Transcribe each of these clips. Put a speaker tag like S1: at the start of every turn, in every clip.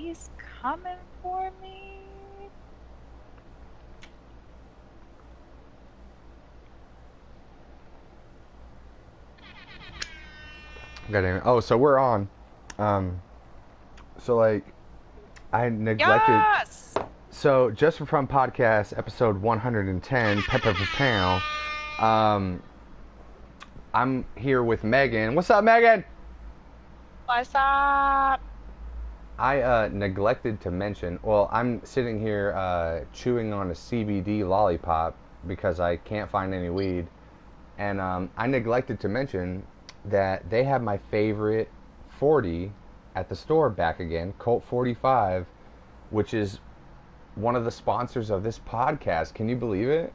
S1: He's coming for me.
S2: God damn it. Oh, so we're on. So like, I neglected.
S1: Yes!
S2: So just for fun podcast episode 110, Pepper Pow. I'm here with Megan. What's up, Megan?
S1: What's up?
S2: I neglected to mention. Well, I'm sitting here chewing on a CBD lollipop because I can't find any weed, and I neglected to mention that they have my favorite 40 at the store back again, Colt 45, which is one of the sponsors of this podcast. Can you believe it?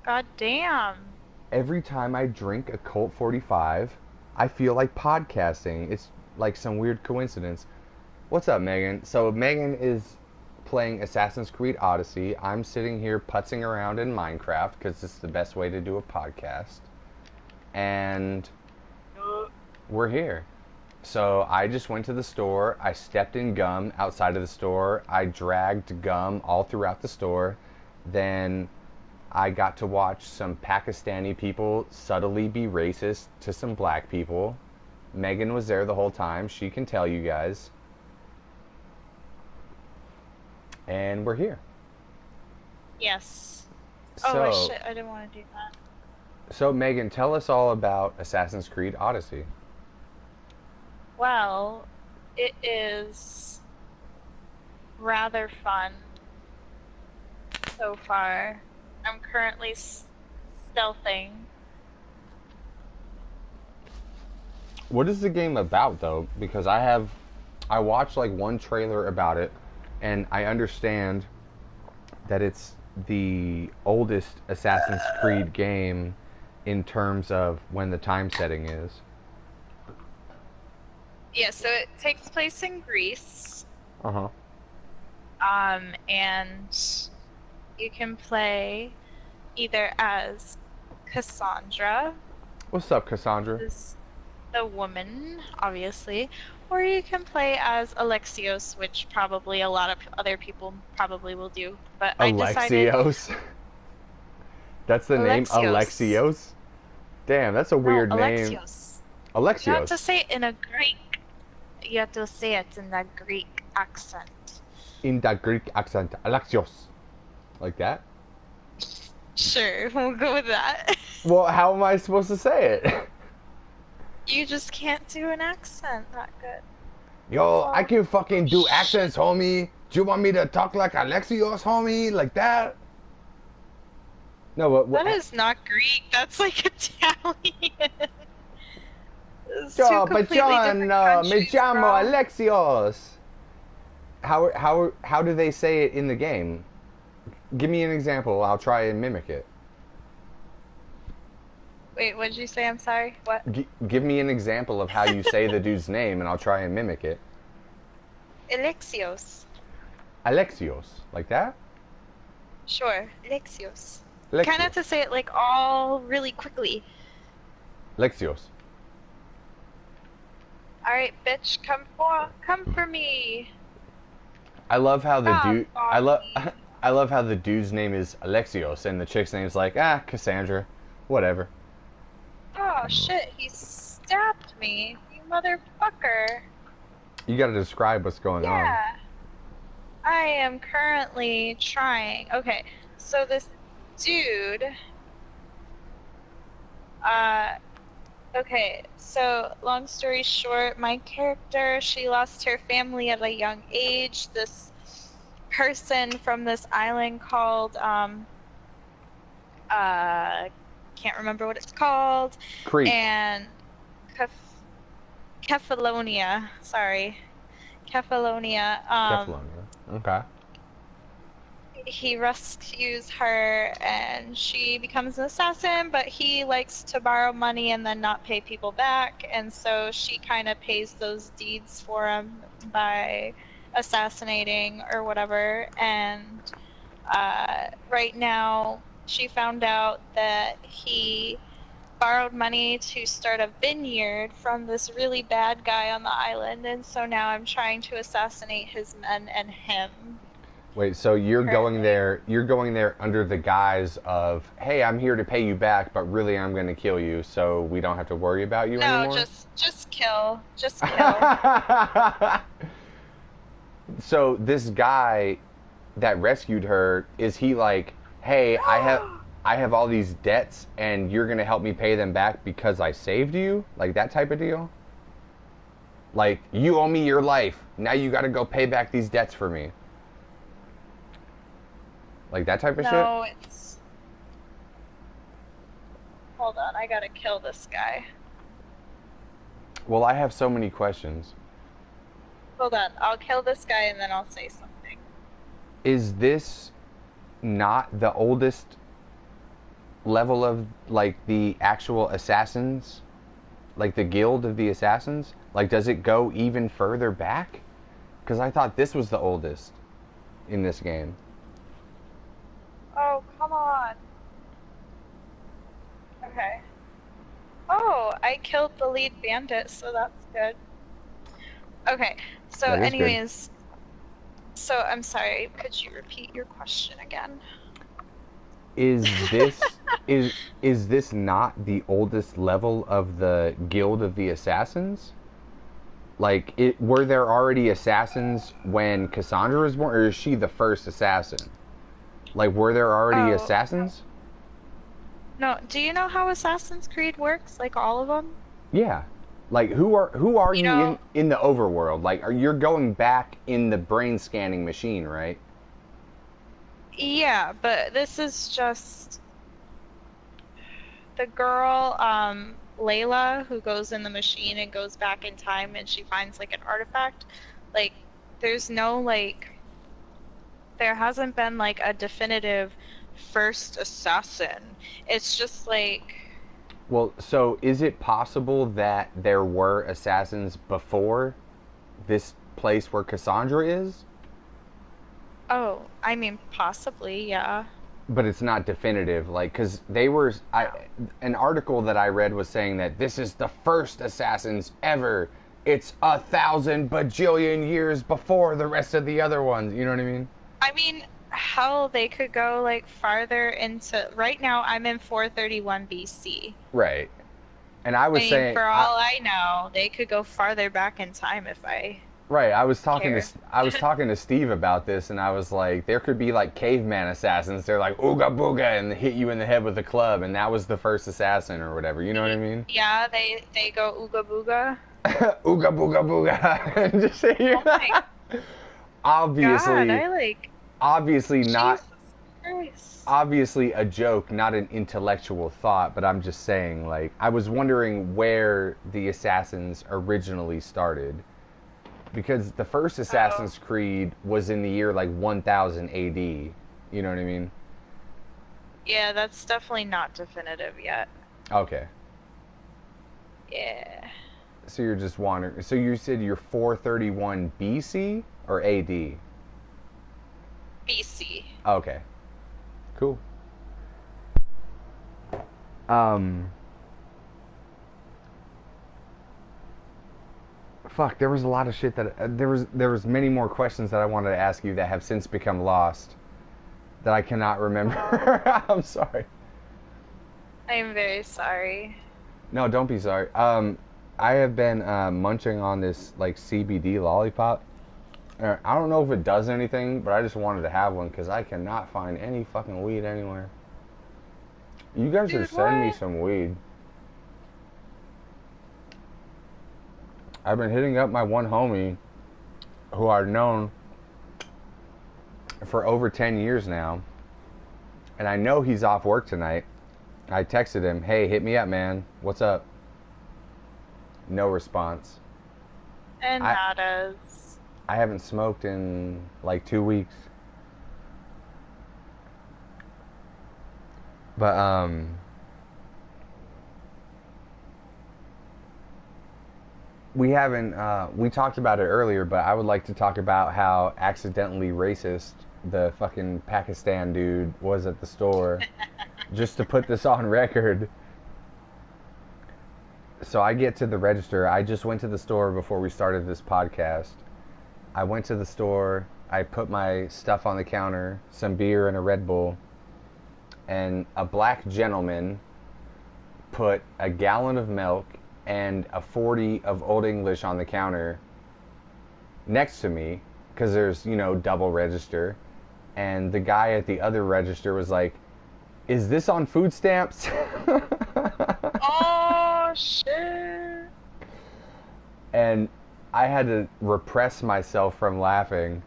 S1: God damn.
S2: Every time I drink a Colt 45, I feel like podcasting. It's like some weird coincidence. What's up, Megan? So Megan is playing Assassin's Creed Odyssey. I'm sitting here putzing around in Minecraft because it's the best way to do a podcast. And we're here. So I just went to the store. I stepped in gum outside of the store. I dragged gum all throughout the store. Then I got to watch some Pakistani people subtly be racist to some black people. Megan was there the whole time. She can tell you guys. And we're here.
S1: Yes.
S2: So,
S1: Oh, shit, I didn't want to do that.
S2: So Megan, tell us all about Assassin's Creed Odyssey.
S1: Well, it is rather fun so far. I'm currently stealthing.
S2: What is the game about, though? Because I watched like one trailer about it, and I understand that it's the oldest Assassin's Creed game in terms of when the time setting is.
S1: Yeah, so it takes place in Greece.
S2: Uh-huh.
S1: And you can play either as Cassandra,
S2: What's up, Cassandra?
S1: who's the woman, obviously, or you can play as Alexios, which probably a lot of other people probably will do. But I decided
S2: Alexios. That's the name? Alexios? Damn, that's a weird name.
S1: Alexios.
S2: Alexios.
S1: You have to say it in a Greek. You have to say it in that Greek accent.
S2: In that Greek accent. Alexios. Like that?
S1: Sure, we'll go with that.
S2: Well, how am I supposed to say it?
S1: You just can't do an accent that good.
S2: Yo, I can fucking do accents, homie. Do you want me to talk like Alexios, homie? Like that? No, what?
S1: That is not Greek. That's like Italian. It's two
S2: Yo,
S1: completely
S2: Pachon,
S1: different
S2: me
S1: countries,
S2: llamo
S1: bro.
S2: Alexios. How do they say it in the game? Give me an example. I'll try and mimic it.
S1: Wait, what did you say? I'm sorry. What?
S2: Give me an example of how you say the dude's name, and I'll try and mimic it.
S1: Alexios.
S2: Alexios, like that?
S1: Sure, Alexios.
S2: Alexios.
S1: Kind of have to say it like all really quickly.
S2: Alexios.
S1: All right, bitch, come for me.
S2: I love how the dude.
S1: Stop me.
S2: I love how the dude's name is Alexios, and the chick's name's like Cassandra, whatever.
S1: Oh shit, he stabbed me, you motherfucker.
S2: You gotta describe what's going on.
S1: Yeah. I am currently trying. Okay, so this dude. Okay, so long story short, my character, she lost her family at a young age. This person from this island called, can't remember what it's called.
S2: Crete.
S1: And Kefalonia, sorry. Kefalonia.
S2: Kefalonia. Okay.
S1: He rescues her and she becomes an assassin, but he likes to borrow money and then not pay people back, and so she kind of pays those deeds for him by assassinating or whatever. And right now she found out that he borrowed money to start a vineyard from this really bad guy on the island, and so now I'm trying to assassinate his men and him.
S2: Wait, so you're going
S1: Currently.
S2: there? You're going there under the guise of, "Hey, I'm here to pay you back, but really I'm going to kill you, so we don't have to worry about you
S1: No,
S2: anymore."
S1: just kill. Just kill.
S2: So this guy that rescued her, is he like, "Hey, I have all these debts, and you're going to help me pay them back because I saved you," like that type of deal? Like, you owe me your life. Now you got to go pay back these debts for me. Like that type of shit?
S1: No, it's. Hold on, I gotta kill this guy.
S2: Well, I have so many questions.
S1: Hold on, I'll kill this guy and then I'll say something.
S2: Is this not the oldest level of, like, the actual assassins? Like, the guild of the assassins? Like, does it go even further back? Because I thought this was the oldest in this game.
S1: Oh, come on. Okay. Oh, I killed the lead bandit, so that's good. Okay, so
S2: That is good.
S1: anyways, so I'm sorry, could you repeat your question again?
S2: Is this is this not the oldest level of the guild of the assassins? Like, were there already assassins when Cassandra was born, or is she the first assassin? Like, were there already
S1: Oh,
S2: assassins?
S1: no, do you know how Assassin's Creed works? Like all of them?
S2: Yeah. Like, who are
S1: You
S2: you
S1: know,
S2: in the overworld? Like, are you're going back in the brain scanning machine, right?
S1: yeah, but this is just the girl, Layla, who goes in the machine and goes back in time and she finds like an artifact. Like, there's no like, there hasn't been like a definitive first assassin. It's just like,
S2: Well, so is it possible that there were assassins before this place where Cassandra is,
S1: oh, I mean, possibly, yeah.
S2: but it's not definitive? Like, because they were,
S1: No.
S2: an article that I read was saying that this is the first assassins ever. It's 1,000 bajillion years before the rest of the other ones. You know what I mean?
S1: I mean, hell, they could go like farther into. Right now, I'm in 431 BC.
S2: Right. And I
S1: I
S2: was
S1: mean,
S2: saying,
S1: for all I know, they could go farther back in time if I
S2: right,
S1: care.
S2: I was talking to Steve about this, and I was like, there could be like caveman assassins. They're like ooga booga and hit you in the head with a club, and that was the first assassin or whatever. You know what I mean?
S1: Yeah, they go ooga booga.
S2: Ooga booga booga, and just say
S1: Oh my God,
S2: obviously,
S1: I like
S2: obviously not,
S1: Jesus Christ.
S2: obviously a joke, not an intellectual thought. But I'm just saying, like, I was wondering where the assassins originally started, because the first
S1: Oh,
S2: Assassin's Creed was in the year like 1000 AD. You know what I mean?
S1: yeah, that's definitely not definitive yet.
S2: Okay.
S1: Yeah,
S2: So you're just wondering. So you said you're 431 BC or AD?
S1: BC.
S2: Okay. Cool. Um fuck, there was a lot of shit that there was many more questions that I wanted to ask you that have since become lost that I cannot remember. I'm sorry.
S1: I am very sorry.
S2: No, don't be sorry. I have been munching on this like CBD lollipop. I don't know if it does anything, but I just wanted to have one because I cannot find any fucking weed anywhere. You guys should
S1: Dude,
S2: send me
S1: what?
S2: some weed. I've been hitting up my one homie who I've known for over 10 years now, and I know he's off work tonight. I texted him, "Hey, hit me up, man. What's up?" No response.
S1: And
S2: I
S1: nadas.
S2: I haven't smoked in like 2 weeks. But we haven't we talked about it earlier, but I would like to talk about how accidentally racist the fucking Pakistan dude was at the store, just to put this on record. So I get to the register. I just went to the store before we started this podcast. I went to the store. I put my stuff on the counter, some beer and a Red Bull, and a black gentleman put a gallon of milk and a 40 of Old English on the counter next to me because there's, double register. And the guy at the other register was like, "Is this on food stamps?"
S1: Oh, shit.
S2: And I had to repress myself from laughing.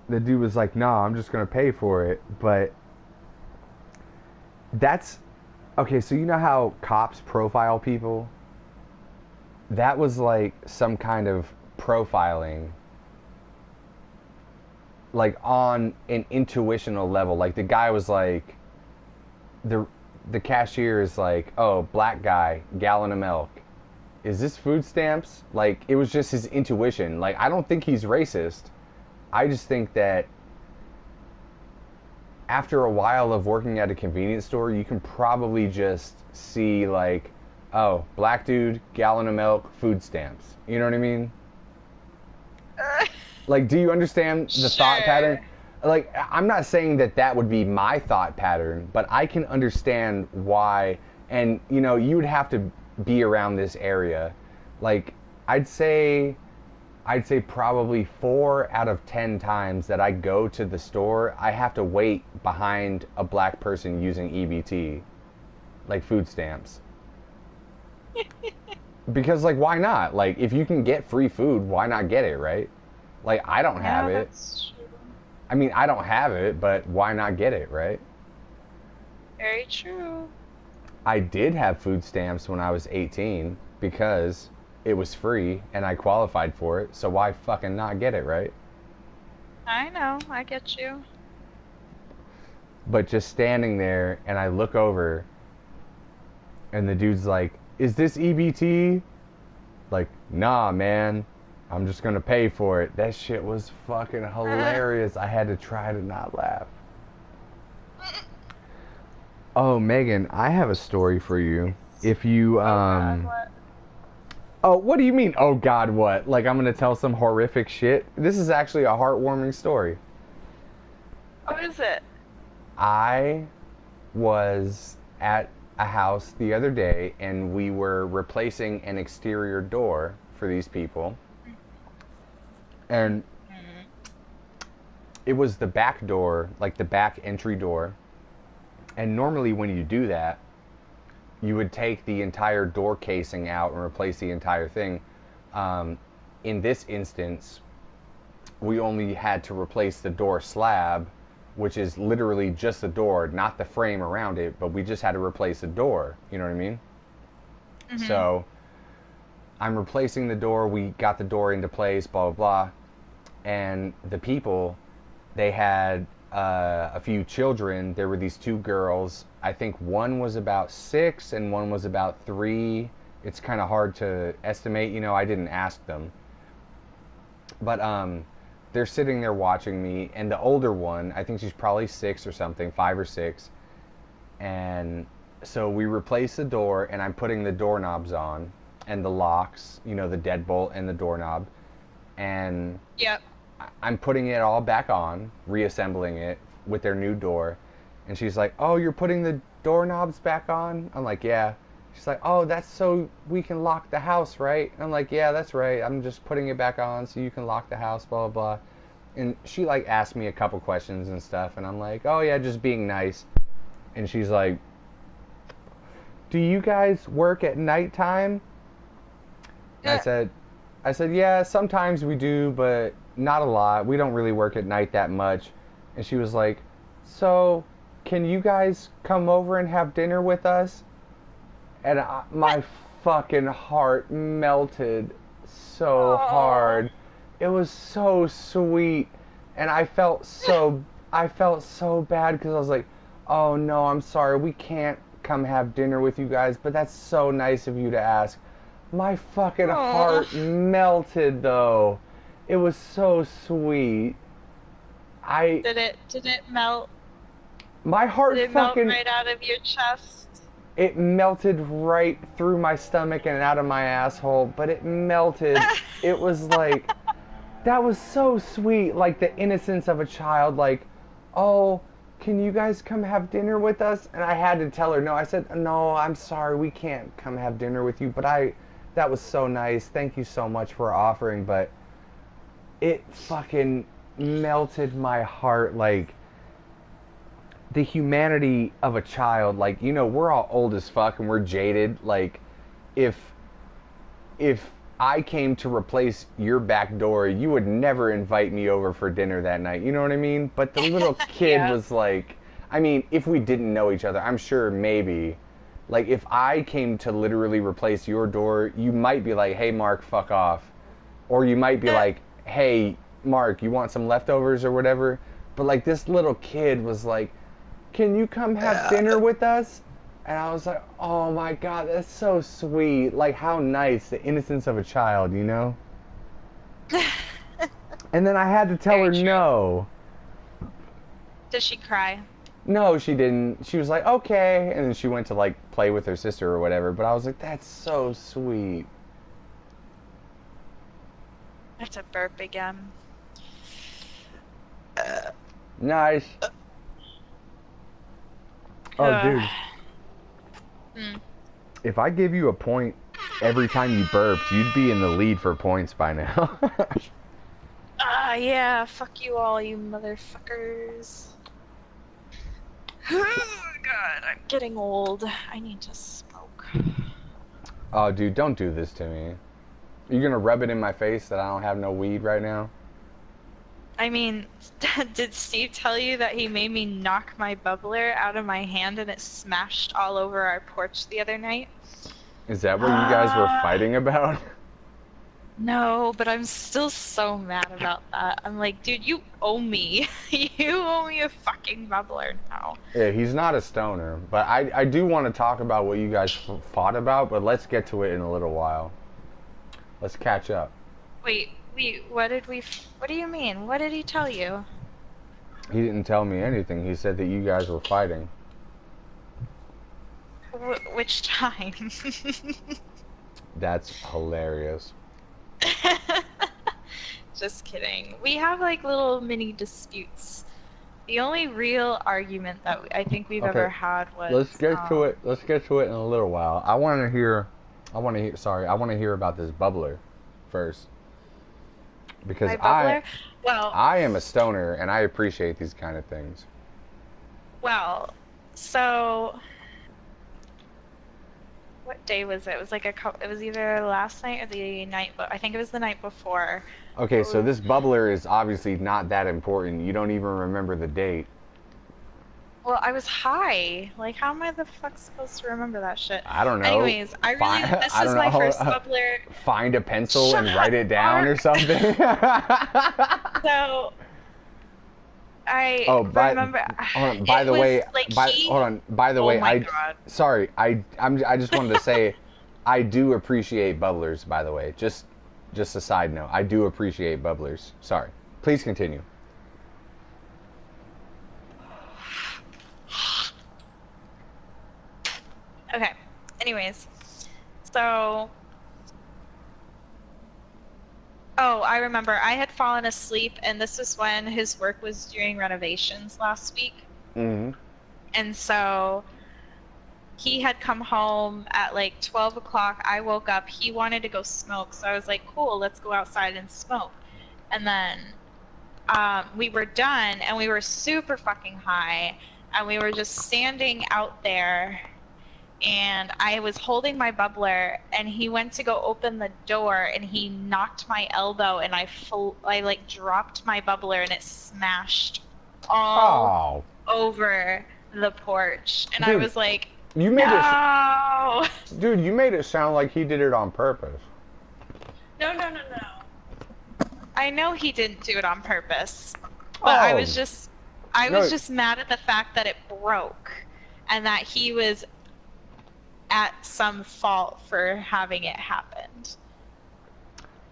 S2: The dude was like, "Nah, I'm just going to pay for it." But that's okay. So you know how cops profile people? That was like some kind of profiling, like on an intuitional level. Like the guy was like, the cashier is like, "Oh, black guy, gallon of milk. Is this food stamps?" Like it was just his intuition. Like I don't think he's racist. I just think that after a while of working at a convenience store, you can probably just see like, "Oh, black dude, gallon of milk, food stamps." You know what I mean? Like, do you understand the thought pattern?
S1: Sure.
S2: Like, I'm not saying that that would be my thought pattern, but I can understand why. And, you would have to be around this area. Like, I'd say probably 4 out of 10 times that I go to the store, I have to wait behind a black person using EBT, like food stamps. Because, like, why not? Like, if you can get free food, why not get it, right? Like, I don't have
S1: Yeah,
S2: it.
S1: that's true.
S2: I mean, I don't have it, but why not get it, right?
S1: Very true.
S2: I did have food stamps when I was 18 because it was free and I qualified for it, so why fucking not get it, right?
S1: I know, I get you.
S2: But just standing there and I look over and the dude's like, "Is this EBT?" Like, "Nah, man. I'm just gonna pay for it." That shit was fucking hilarious. I had to try to not laugh. Oh, Megan, I have a story for you. If you,
S1: Oh God, what?
S2: Oh, what do you mean, oh God, what? Like I'm gonna tell some horrific shit? This is actually a heartwarming story.
S1: What is it?
S2: I was at a house the other day and we were replacing an exterior door for these people. And
S1: Mhm.
S2: it was the back door, like the back entry door. And normally when you do that, you would take the entire door casing out and replace the entire thing. Um, in this instance, we only had to replace the door slab, which is literally just the door, not the frame around it, but we just had to replace the door. You know what I mean?
S1: Mhm.
S2: So I'm replacing the door. We got the door into place, blah, blah, blah. And the people, they had a few children. There were these 2 girls. I think one was about 6 and one was about 3. It's kind of hard to estimate. I didn't ask them. But they're sitting there watching me. And the older one, I think she's probably 6 or something, 5 or 6. And so we replace the door and I'm putting the doorknobs on and the locks, the deadbolt and the doorknob. And
S1: Yep.
S2: I'm putting it all back on, reassembling it with their new door. And she's like, "Oh, you're putting the doorknobs back on?" I'm like, "Yeah." She's like, "Oh, that's so we can lock the house, right?" I'm like, "Yeah, that's right. I'm just putting it back on so you can lock the house, blah, blah, blah." And she like asked me a couple questions and stuff. And I'm like, "Oh, yeah, just being nice." And she's like, "Do you guys work at nighttime?" And I
S1: Uh,
S2: said, "Yeah, sometimes we do, but not a lot. We don't really work at night that much." And she was like, "So, can you guys come over and have dinner with us?" And my fucking heart melted so
S1: Oh.
S2: hard. It was so sweet, and I felt so bad because I was like, "Oh no, I'm sorry, we can't come have dinner with you guys, but that's so nice of you to ask." My fucking
S1: Oh.
S2: heart melted though. It was so sweet. I
S1: Did it melt?
S2: my
S1: Did
S2: heart
S1: it melt
S2: fucking
S1: right out of your chest?
S2: It melted right through my stomach and out of my asshole, but it melted. It was like, that was so sweet. Like the innocence of a child, like, oh, can you guys come have dinner with us? And I had to tell her no. I said, no, I'm sorry, we can't come have dinner with you, but that was so nice. Thank you so much for offering, but it fucking melted my heart. Like, the humanity of a child, like, we're all old as fuck and we're jaded. Like, if I came to replace your back door, you would never invite me over for dinner that night. You know what I mean? But the little kid
S1: Yeah.
S2: was like, I mean, if we didn't know each other, I'm sure maybe, like, if I came to literally replace your door, you might be like, hey, Mark, fuck off. Or you might be like, hey, Mark, you want some leftovers or whatever? But, like, this little kid was like, can you come have dinner with us? And I was like, oh my God, that's so sweet. Like, how nice, the innocence of a child, you know? And then I had to tell
S1: Very
S2: her
S1: true.
S2: no.
S1: Did she cry?
S2: No, she didn't. She was like, okay. And then she went to, like, play with her sister or whatever. But I was like, that's so sweet.
S1: I have to burp again.
S2: Nice. Oh,
S1: Ugh.
S2: dude.
S1: Hmm.
S2: If I give you a point every time you burped, you'd be in the lead for points by now.
S1: Yeah, fuck you all, you motherfuckers. God, I'm getting old. I need to smoke.
S2: Oh, dude, don't do this to me. You gonna rub it in my face that I don't have no weed right now?
S1: I mean, did Steve tell you that he made me knock my bubbler out of my hand and it smashed all over our porch the other night?
S2: Is that what you guys were fighting about?
S1: No, but I'm still so mad about that. I'm like, dude, you owe me. You owe me a fucking bubbler now.
S2: Yeah, he's not a stoner. But I do want to talk about what you guys fought about, but let's get to it in a little while. Let's catch up.
S1: Wait, what do you mean? What did he tell you?
S2: He didn't tell me anything. He said that you guys were fighting.
S1: Which time?
S2: That's hilarious.
S1: Just kidding. We have like little mini disputes. The only real argument that I think we've
S2: Okay,
S1: ever had was
S2: let's get to it. Let's get to it in a little while. I want to hear. Sorry, I want to hear about this bubbler first because
S1: my bubbler. Well,
S2: I am a stoner and I appreciate these kind of things.
S1: well, so what day was it? It was like it was either last night or the night, but I think it was the night before.
S2: Okay, so this bubbler is obviously not that important. You don't even remember the date.
S1: Well, I was high. Like, how am I the fuck supposed to remember that shit?
S2: I don't know.
S1: Anyways, I really, this
S2: I
S1: is
S2: don't
S1: my
S2: know.
S1: first bubbler.
S2: Find a pencil
S1: Shut
S2: and
S1: up,
S2: write it down or
S1: Mark.
S2: something.
S1: So, I
S2: Oh,
S1: remember
S2: hold on. By
S1: it
S2: the
S1: was
S2: way,
S1: like
S2: hold on. By the
S1: oh
S2: way,
S1: my God.
S2: sorry. I just wanted to say, I do appreciate bubblers. By the way, just a side note. I do appreciate bubblers. Sorry. Please continue.
S1: Okay. Anyways, so oh, I remember I had fallen asleep, and this was when his work was doing renovations last week,
S2: Mm-hmm.
S1: and so he had come home at like 12 o'clock. I woke up. He wanted to go smoke, so I was like, cool, let's go outside and smoke. And then we were done, and we were super fucking high, and we were just standing out there, and I was holding my bubbler, and he went to go open the door, and he knocked my elbow, and I like dropped my bubbler, and it smashed all
S2: Oh,
S1: over the porch, and I
S2: dude,
S1: was like,
S2: you made
S1: no,
S2: it, dude. You made it sound like he did it on purpose.
S1: no, no, no, no. I know he didn't do it on purpose, but I
S2: Oh,
S1: was just mad at the fact that it broke, and that he was at some fault for having it happen.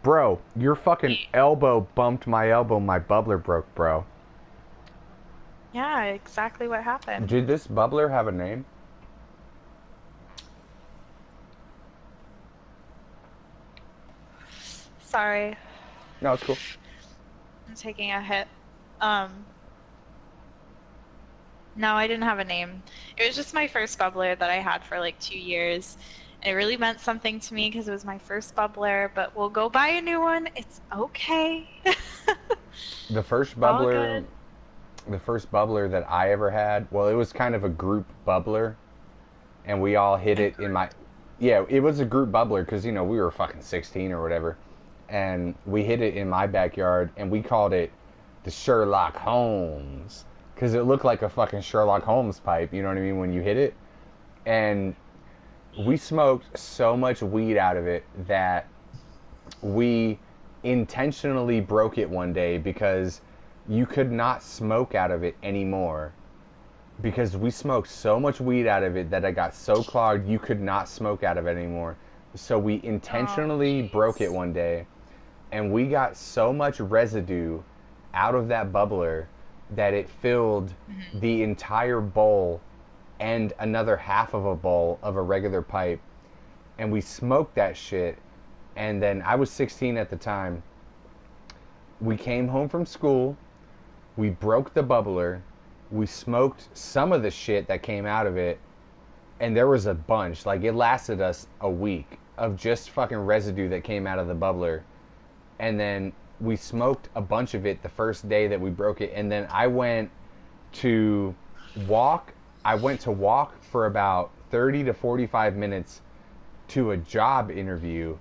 S2: bro, your fucking elbow bumped my elbow. My bubbler broke, bro.
S1: Yeah, exactly what happened.
S2: Did this bubbler have a name?
S1: Sorry,
S2: No, it's cool.
S1: I'm taking a hit. Um, no, I didn't have a name. It was just my first bubbler that I had for like 2 years. And it really meant something to me because it was my first bubbler, but we'll go buy a new one. It's okay.
S2: The first
S1: All
S2: bubbler,
S1: good.
S2: the first bubbler that I ever had, well, it was kind of a group bubbler, and we all hit
S1: A
S2: it in
S1: group.
S2: my, yeah, it was a group bubbler because we were fucking 16 or whatever, and we hit it in my backyard, and we called it the Sherlock Holmes because it looked like a fucking Sherlock Holmes pipe. You know what I mean when you hit it, and we smoked so much weed out of it that we intentionally broke it one day because you could not smoke out of it anymore because we smoked so much weed out of it that it got so clogged you could not smoke out of it anymore. So we
S1: Oh,
S2: intentionally broke it
S1: jeez.
S2: one day and we got so much residue out of that bubbler that it filled
S1: Mhm.
S2: the entire bowl and another half of a bowl of a regular pipe, and we smoked that shit. And then I was 16 at the time. We came home from school, we broke the bubbler, we smoked some of the shit that came out of it, and there was a bunch. Like, it lasted us a week of just fucking residue that came out of the bubbler. And then we smoked a bunch of it the first day that we broke it. And then to walk. I went to walk for about 30 to 45 minutes to a job interview,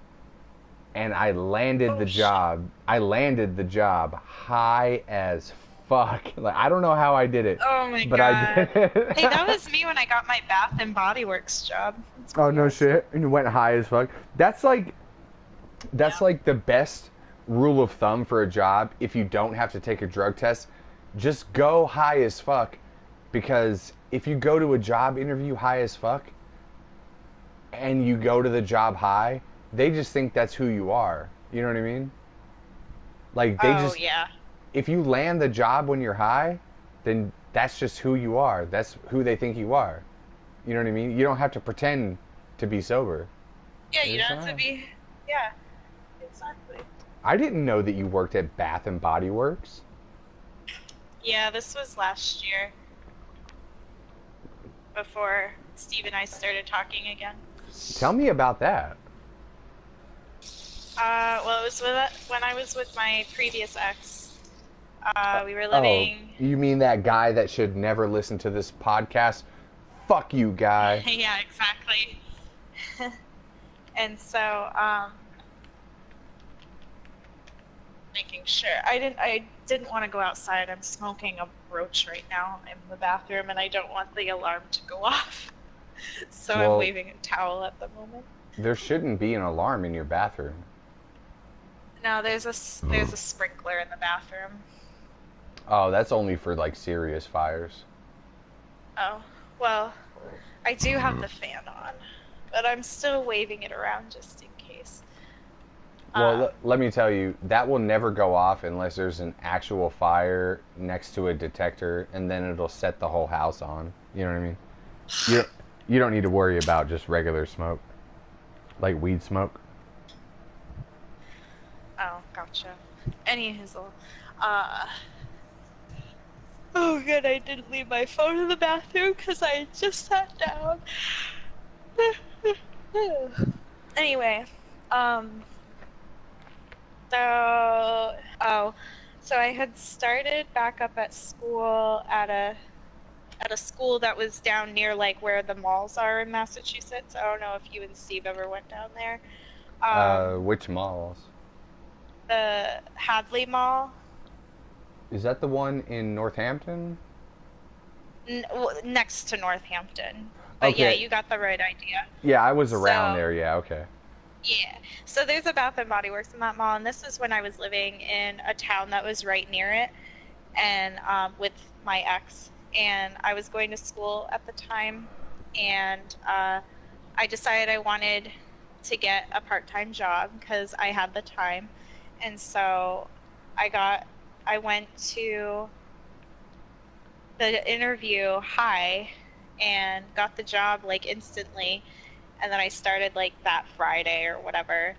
S2: and I landed
S1: Oh
S2: the
S1: shit.
S2: job. I landed the job high as fuck. Like, I don't know how I did it,
S1: Oh my
S2: but I
S1: God.
S2: did
S1: Hey, that
S2: it.
S1: was me when I got my Bath and Body Works job. That's
S2: Oh
S1: pretty
S2: no
S1: awesome.
S2: shit! And you went high as fuck. That's
S1: Yeah.
S2: like the best rule of thumb for a job. If you don't have to take a drug test, just go high as fuck. Because if you go to a job interview high as fuck and you go to the job high, they just think that's who you are. You know what I mean? Like, they
S1: Oh
S2: just,
S1: yeah.
S2: if you land the job when you're high, then that's just who you are. That's who they think you are. You know what I mean? You don't have to pretend to be sober.
S1: Yeah,
S2: They
S1: you
S2: just,
S1: don't have to be. Yeah, exactly.
S2: I didn't know that you worked at Bath and Body Works.
S1: Yeah, this was last year before Steve and I started talking again.
S2: Tell me about that.
S1: Well, it was when I was with my previous ex. We were
S2: Oh,
S1: living.
S2: you mean that guy that should never listen to this podcast? Fuck you, guy.
S1: Yeah, exactly. And so, making sure I didn't want to go outside. I'm smoking a roach right now in the bathroom, and I don't want the alarm to go off. So I'm
S2: Well,
S1: waving a towel at the moment.
S2: there shouldn't be an alarm in your bathroom.
S1: No, there's a sprinkler in the bathroom.
S2: Oh, that's only for like serious fires.
S1: Oh, well, I do have the fan on, but I'm still waving it around just in case.
S2: Well,
S1: Um,
S2: let me tell you, that will never go off unless there's an actual fire next to a detector, and then it'll set the whole house on. You know what I mean? You you don't need to worry about just regular smoke, like weed smoke.
S1: oh, gotcha. Any hizzle. Uh, oh, good, I didn't leave my phone in the bathroom because I had just sat down. Anyway, um, oh, so I had started back up at school at a school that was down near like where the malls are in Massachusetts. I don't know if you and Steve ever went down there. Um,
S2: Which malls?
S1: the Hadley Mall,
S2: Is that the one in Northampton?
S1: next to Northampton. But yeah,
S2: Okay.
S1: you got the right idea.
S2: Yeah, I was around
S1: So
S2: there. Yeah, okay.
S1: yeah, so there's a Bath and Body Works in that mall, and this was when I was living in a town that was right near it, and with my ex, and I was going to school at the time, and I decided I wanted to get a part-time job because I had the time, and so I got I went to the interview high and got the job like instantly, and then I started like that Friday or whatever.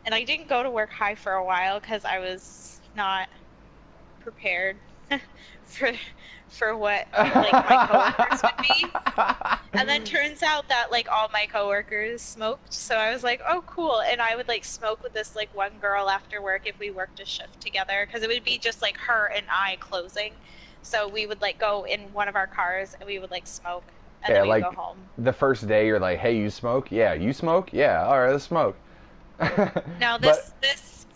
S1: and I didn't go to work high for a while because I was not prepared for for what like my coworkers would be. And then turns out that like all my coworkers smoked, so I was like, "Oh, cool." And I would like smoke with this like one girl after work if we worked a shift together because it would be just like her and I closing. So we would like go in one of our cars and we would like smoke and
S2: Yeah,
S1: then we would go
S2: like
S1: home.
S2: the first day you're like, hey, you smoke? Yeah, you smoke? Yeah, all right, let's smoke.
S1: Now
S2: But
S1: this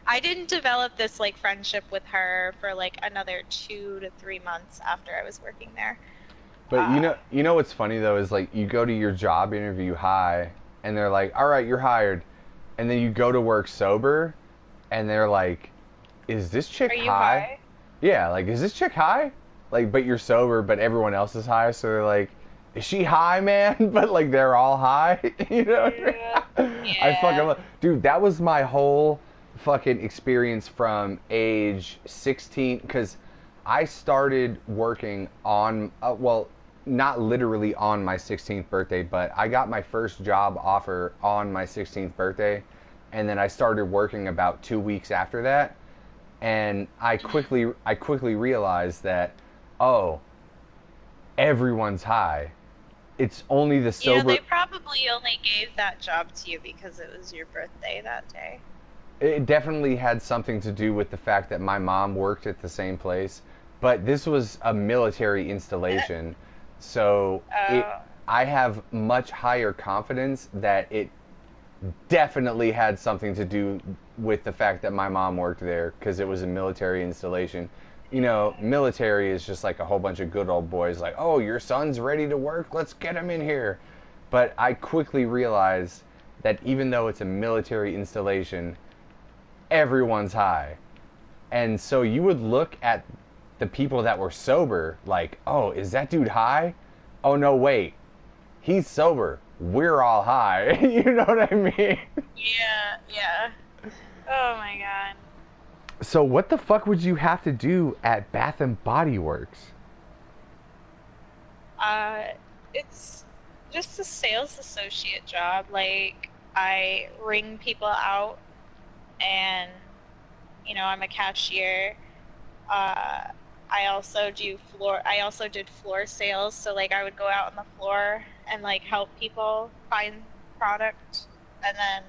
S1: I didn't develop this like friendship with her for like another 2 to 3 months after I was working there.
S2: but
S1: Uh,
S2: you know what's funny though is like you go to your job interview high, and they're like, all right, you're hired, and then you go to work sober, and they're like, is this chick
S1: are you
S2: high?
S1: high?
S2: Yeah, like is this chick high? Like, but you're sober, but everyone else is high, so they're like, is she high, man? But like they're all high, you know what
S1: Yeah.
S2: I mean? I fucking
S1: Yeah.
S2: love, dude. That was my whole fucking experience from age 16, because I started working on, well, not literally on my 16th birthday, but I got my first job offer on my 16th birthday, and then I started working about 2 weeks after that, and I quickly realized that, oh, everyone's high. It's only the
S1: Yeah, they
S2: sober.
S1: probably only gave that job to you because it was your birthday that day.
S2: It definitely had something to do with the fact that my mom worked at the same place, but this was a military installation, so it
S1: Oh,
S2: I have much higher confidence that it definitely had something to do with the fact that my mom worked there because it was a military installation. You know, military is just like a whole bunch of good old boys, like, oh, your son's ready to work, let's get him in here. But I quickly realized that even though it's a military installation, everyone's high. And so you would look at the people that were sober, like, oh, is that dude high? Oh, no, wait, he's sober. We're all high. You know what I mean?
S1: yeah, yeah. Oh my God.
S2: So what the fuck would you have to do at Bath and Body Works?
S1: Uh, it's just a sales associate job. Like, I ring people out and, I'm a cashier. Uh, I also did floor sales. So, like, I would go out on the floor and, like, help people find product. And then,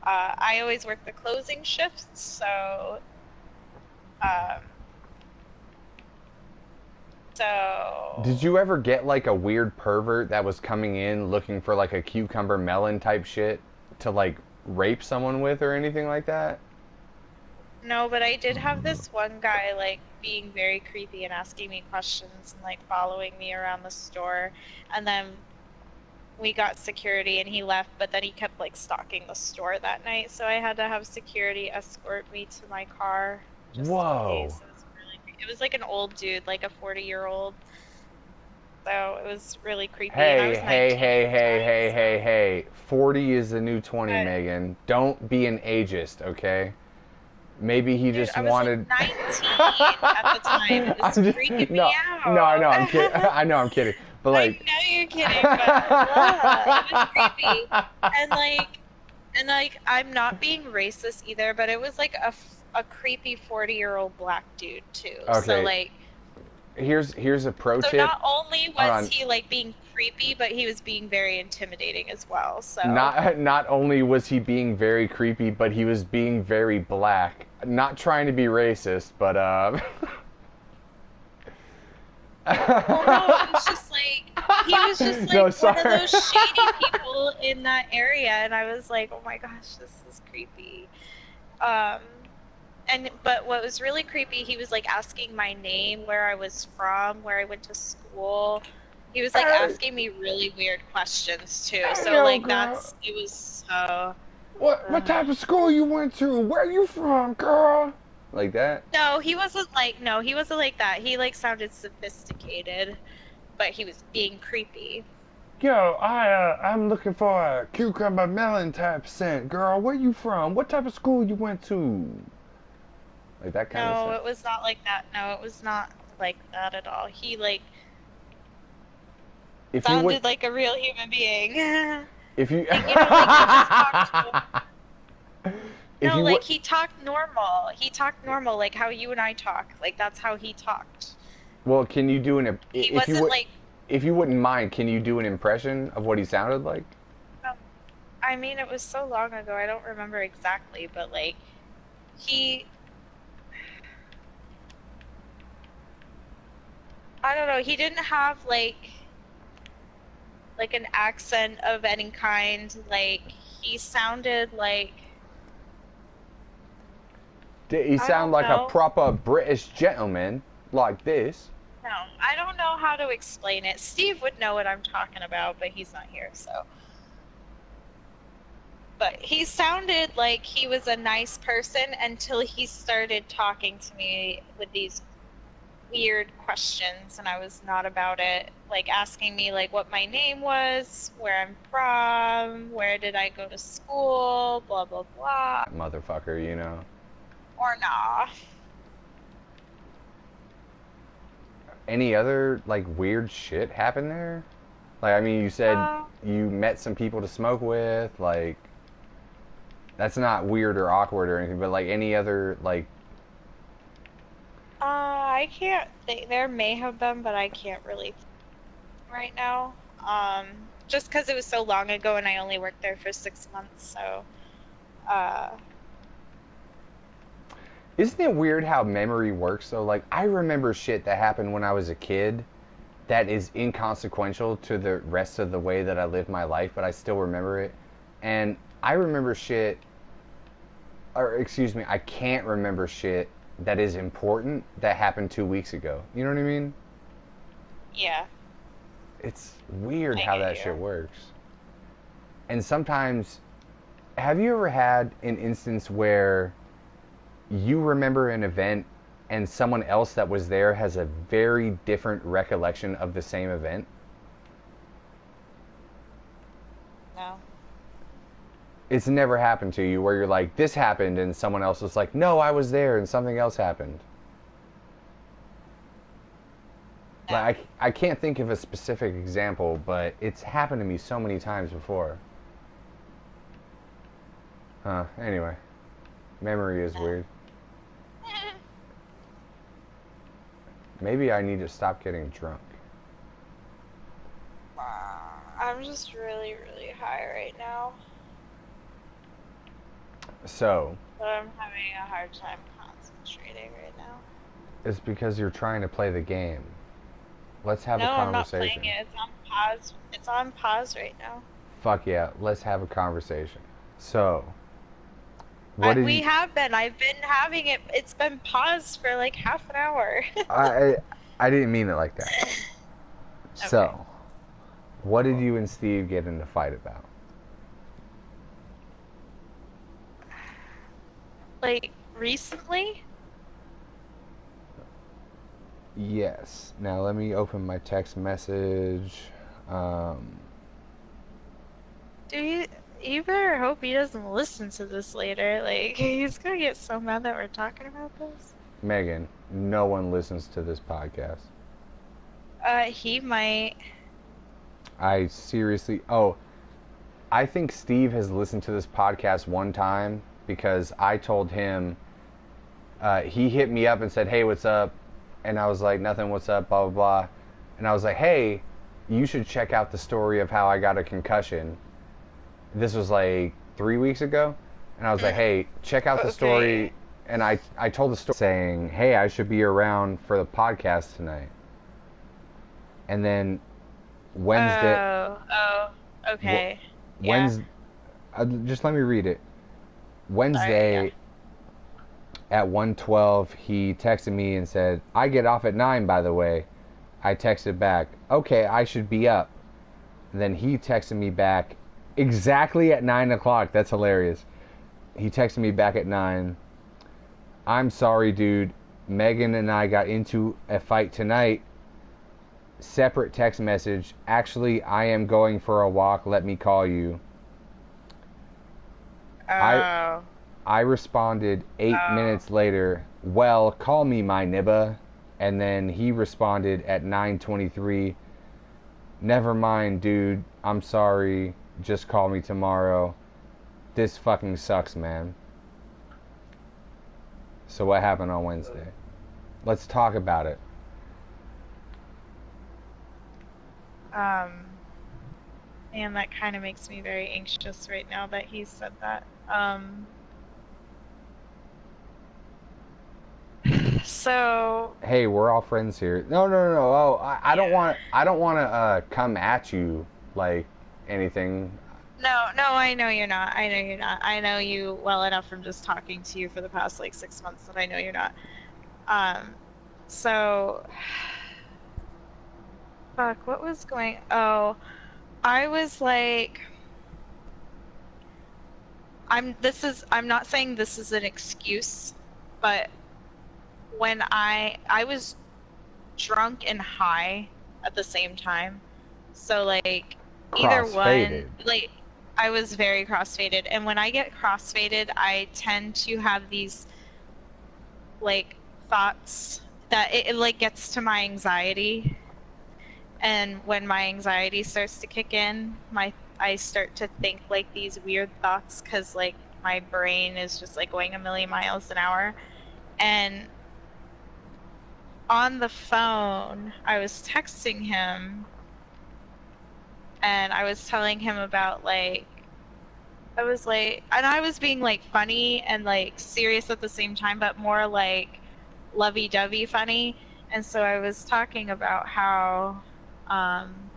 S1: I always work the closing shifts. Um,
S2: Did
S1: so
S2: you ever get like a weird pervert that was coming in looking for like a cucumber melon type shit to like rape someone with or anything like that?
S1: No, but I did have this one guy like being very creepy and asking me questions and like following me around the store. And then we got security and he left, but then he kept like stalking the store that night. So I had to have security escort me to my car just in
S2: Whoa.
S1: case. It was like an old dude, like a 40-year-old. So it was really creepy. And I
S2: Hey,
S1: was
S2: hey,
S1: 19
S2: hey,
S1: at the
S2: hey,
S1: time,
S2: hey, hey,
S1: so.
S2: hey. 40 is the new 20,
S1: But
S2: Megan. Don't be an ageist, okay? Maybe he
S1: dude,
S2: just
S1: I was like
S2: wanted.
S1: 19 at the time. It was freaking me
S2: No, no, I
S1: out.
S2: know, I'm kidding. I know, I'm kidding. But
S1: I
S2: like,
S1: know you're kidding, but it was creepy. And I'm not being racist either, but it was like a creepy 40-year-old black dude too. So
S2: okay,
S1: like,
S2: here's a pro
S1: so
S2: tip.
S1: not only
S2: Hold
S1: was
S2: on.
S1: he like being creepy, but he was being very intimidating as well. So
S2: Not only was he being very creepy, but he was being very black. Not trying to be racist, but
S1: well, no, it was just like he was just
S2: no,
S1: like one of
S2: sorry.
S1: those shady people in that area, and I was like, oh my gosh, this is creepy. Um, but what was really creepy, he was like asking my name, where I was from, where I went to school. He was like
S2: Hey,
S1: asking me really weird questions too.
S2: hey,
S1: So
S2: yo,
S1: like
S2: girl.
S1: it was so.
S2: What
S1: Uh,
S2: type of school you went to? Where you from, girl? Like that?
S1: no, he wasn't like that. He like sounded sophisticated, but he was being creepy.
S2: Yo, I'm looking for a cucumber melon type scent, girl. Where you from? What type of school you went to? Like that kind of
S1: No,
S2: stuff.
S1: it was not like that. No, it was not like that at all. He like
S2: If you went,
S1: sounded like a real human being.
S2: if you,
S1: Like, like I just talked to him.
S2: If
S1: No,
S2: you
S1: like
S2: would,
S1: he talked normal. He talked normal, like how you and I talk. Like that's how he talked.
S2: well, can you do an
S1: He
S2: if you
S1: wasn't
S2: would
S1: like,
S2: if you wouldn't mind, can you do an impression of what he sounded like?
S1: um, I mean, it was so long ago, I don't remember exactly, but like he, I don't know, he didn't have like an accent of any kind. Like he sounded like,
S2: Did he
S1: I
S2: sound
S1: don't
S2: like a
S1: know.
S2: proper British gentleman like this?
S1: No, I don't know how to explain it. Steve would know what I'm talking about, but he's not here, so. But he sounded like he was a nice person until he started talking to me with these weird questions, and I was not about it. Like asking me like what my name was, where I'm from, where did I go to school, blah blah blah.
S2: Motherfucker, you know.
S1: Or nah.
S2: Any other like weird shit happen there? Like, I mean, you said
S1: Uh,
S2: you met some people to smoke with. Like, that's not weird or awkward or anything. But like any other like,
S1: I can't think. There may have been, but I can't really think right now. Just because it was so long ago and I only worked there for 6 months, so uh,
S2: isn't it weird how memory works? So like, I remember shit that happened when I was a kid that is inconsequential to the rest of the way that I live my life, but I still remember it. And I remember shit, or excuse me, I can't remember shit that is important that happened 2 weeks ago. You know what I mean?
S1: yeah,
S2: It's weird
S1: I
S2: how
S1: get
S2: that
S1: you.
S2: shit works. And sometimes, have you ever had an instance where you remember an event and someone else that was there has a very different recollection of the same event?
S1: No.
S2: It's never happened to you where you're like, this happened, and someone else was like, no, I was there, and something else happened.
S1: No.
S2: Like, I can't think of a specific example, but it's happened to me so many times before. Anyway, memory is
S1: No.
S2: weird. Maybe I need to stop getting drunk.
S1: I'm just really, really high right now,
S2: So,
S1: but I'm having a hard time concentrating right now.
S2: it's because you're trying to play the game. Let's have a
S1: No, I'm not playing
S2: conversation.
S1: it. It's on pause. It's on pause right now.
S2: Fuck yeah, let's have a conversation. So, what did
S1: We
S2: you.
S1: have been. I've been having it. It's been paused for like half an hour.
S2: I, I didn't mean it like that.
S1: Okay.
S2: So, what did you and Steve get in a fight about?
S1: Like recently?
S2: Yes. Now let me open my text message. Um,
S1: Do you better hope he doesn't listen to this later. Like he's gonna get so mad that we're talking about this.
S2: Megan, no one listens to this podcast.
S1: He might.
S2: I seriously. Oh, I think Steve has listened to this podcast one time because I told him. He hit me up and said, "Hey, what's up?" And I was like, "Nothing. What's up?" Blah blah blah. And I was like, "Hey, you should check out the story of how I got a concussion." This was like 3 weeks ago, and I was like, "Hey, check out the story."
S1: Okay.
S2: And I told the story saying, "Hey, I should be around for the podcast tonight." And then Wednesday,
S1: Oh, okay. Yeah.
S2: Wednesday, just let me read it.
S1: Sorry, yeah.
S2: Wednesday at 1:12, he texted me and said, "I get off at 9, by the way." I texted back, "Okay, I should be up." And then he texted me back exactly at 9 o'clock. That's hilarious. He texted me back at 9. "I'm sorry, dude. Megan and I got into a fight tonight." Separate text message. "Actually, I am going for a walk. Let me call you." I
S1: Oh.
S2: I responded 8 minutes
S1: Oh.
S2: later, "Well, call me my nibba." And then he responded at 9:23, "Never mind, dude. I'm sorry. Just call me tomorrow. This fucking sucks, man." So what happened on Wednesday? Let's talk about it.
S1: Um, and that kind of makes me very anxious right now that he said that. So
S2: Hey, we're all friends here. No, no, no, no. Oh, I don't
S1: yeah.
S2: want. I don't want to come at you like anything.
S1: No, no, I know you're not. I know you're not. I know you well enough from just talking to you for the past like 6 months that I know you're not. Um, so fuck, what was going? Oh, I was like, I'm not saying this is an excuse, but when I was drunk and high at the same time. So like either one,
S2: Crossfaded.
S1: like I was very crossfaded, and when I get crossfaded, I tend to have these like thoughts that it like gets to my anxiety, and when my anxiety starts to kick in, my I start to think like these weird thoughts because like my brain is just like going a million miles an hour. And on the phone, I was texting him and I was telling him about like I was like and I was being like funny and like serious at the same time, but more like lovey-dovey funny. And so I was talking about um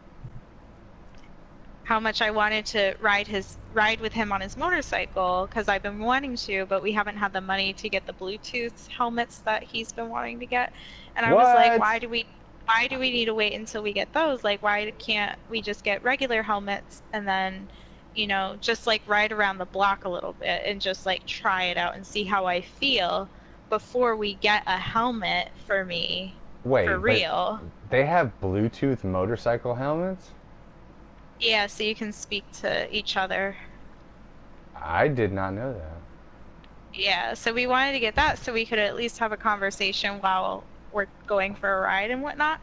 S1: how much I wanted to ride with him on his motorcycle because I've been wanting to, but we haven't had the money to get the Bluetooth helmets that he's been wanting to get. And I was like,
S2: What?
S1: why do we need to wait until we get those? Like, why can't we just get regular helmets and then, just like ride around the block a little bit and just like try it out and see how I feel before we get a helmet for me for
S2: Wait, but
S1: real.
S2: they have Bluetooth motorcycle helmets?
S1: Yeah, so you can speak to each other.
S2: I did not know that.
S1: Yeah, so we wanted to get that so we could at least have a conversation while we're going for a ride and whatnot.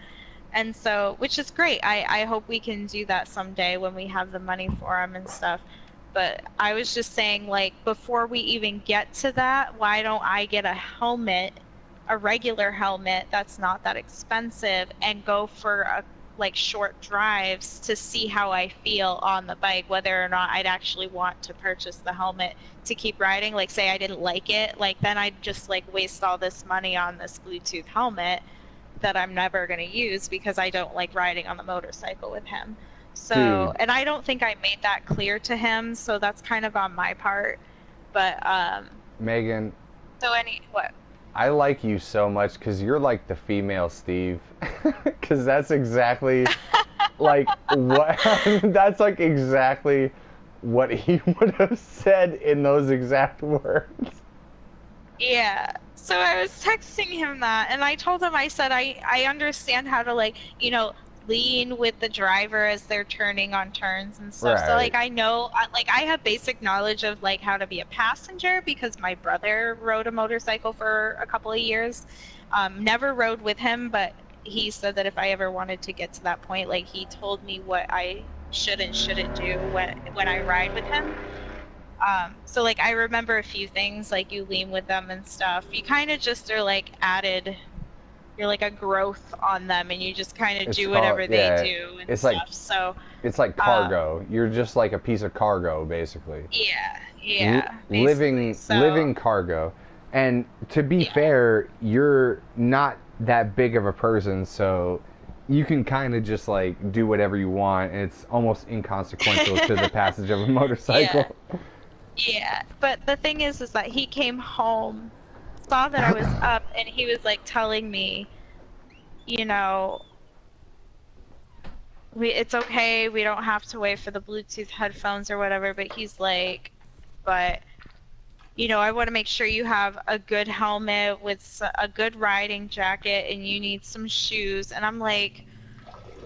S1: And so, which is great. I hope we can do that someday when we have the money for them and stuff. But I was just saying, like, before we even get to that, why don't I get a helmet, a regular helmet that's not that expensive, and go for like short drives to see how I feel on the bike, whether or not I'd actually want to purchase the helmet to keep riding. Like, say I didn't like it, like then I'd just like waste all this money on this Bluetooth helmet that I'm never going to use because I don't like riding on the motorcycle with him. So,
S2: Dude,
S1: and I don't think I made that clear to him, so that's kind of on my part. But
S2: Megan,
S1: so any what?
S2: I like you so much because you're like the female Steve. Because that's exactly like what that's like exactly what he would have said in those exact words.
S1: Yeah. So I was texting him that, and I told him, I said, I understand how to, like, lean with the driver as they're turning on turns and stuff. So,
S2: Right.
S1: like, I know, like, I have basic knowledge of, like, how to be a passenger because my brother rode a motorcycle for a couple of years. Never rode with him, but he said that if I ever wanted to get to that point, like, he told me what I should and shouldn't do when I ride with him. So like I remember a few things like you lean with them and stuff. You kind of just are like you're like a growth on them and you just kind of
S2: It's
S1: do
S2: called
S1: whatever they
S2: yeah.
S1: do and
S2: It's like
S1: stuff. So, um,
S2: cargo. You're just like a piece of cargo basically.
S1: yeah, yeah, basically.
S2: Living
S1: So,
S2: cargo. And to be
S1: yeah.
S2: fair, you're not that big of a person, so you can kind of just like do whatever you want, and it's almost inconsequential to the passage of a
S1: Yeah,
S2: motorcycle.
S1: yeah. But the thing is that he came home, saw that I was up, and he was like telling me, you know, it's okay, we don't have to wait for the Bluetooth headphones or whatever, but he's like, but I want to make sure you have a good helmet with a good riding jacket and you need some shoes. And I'm like,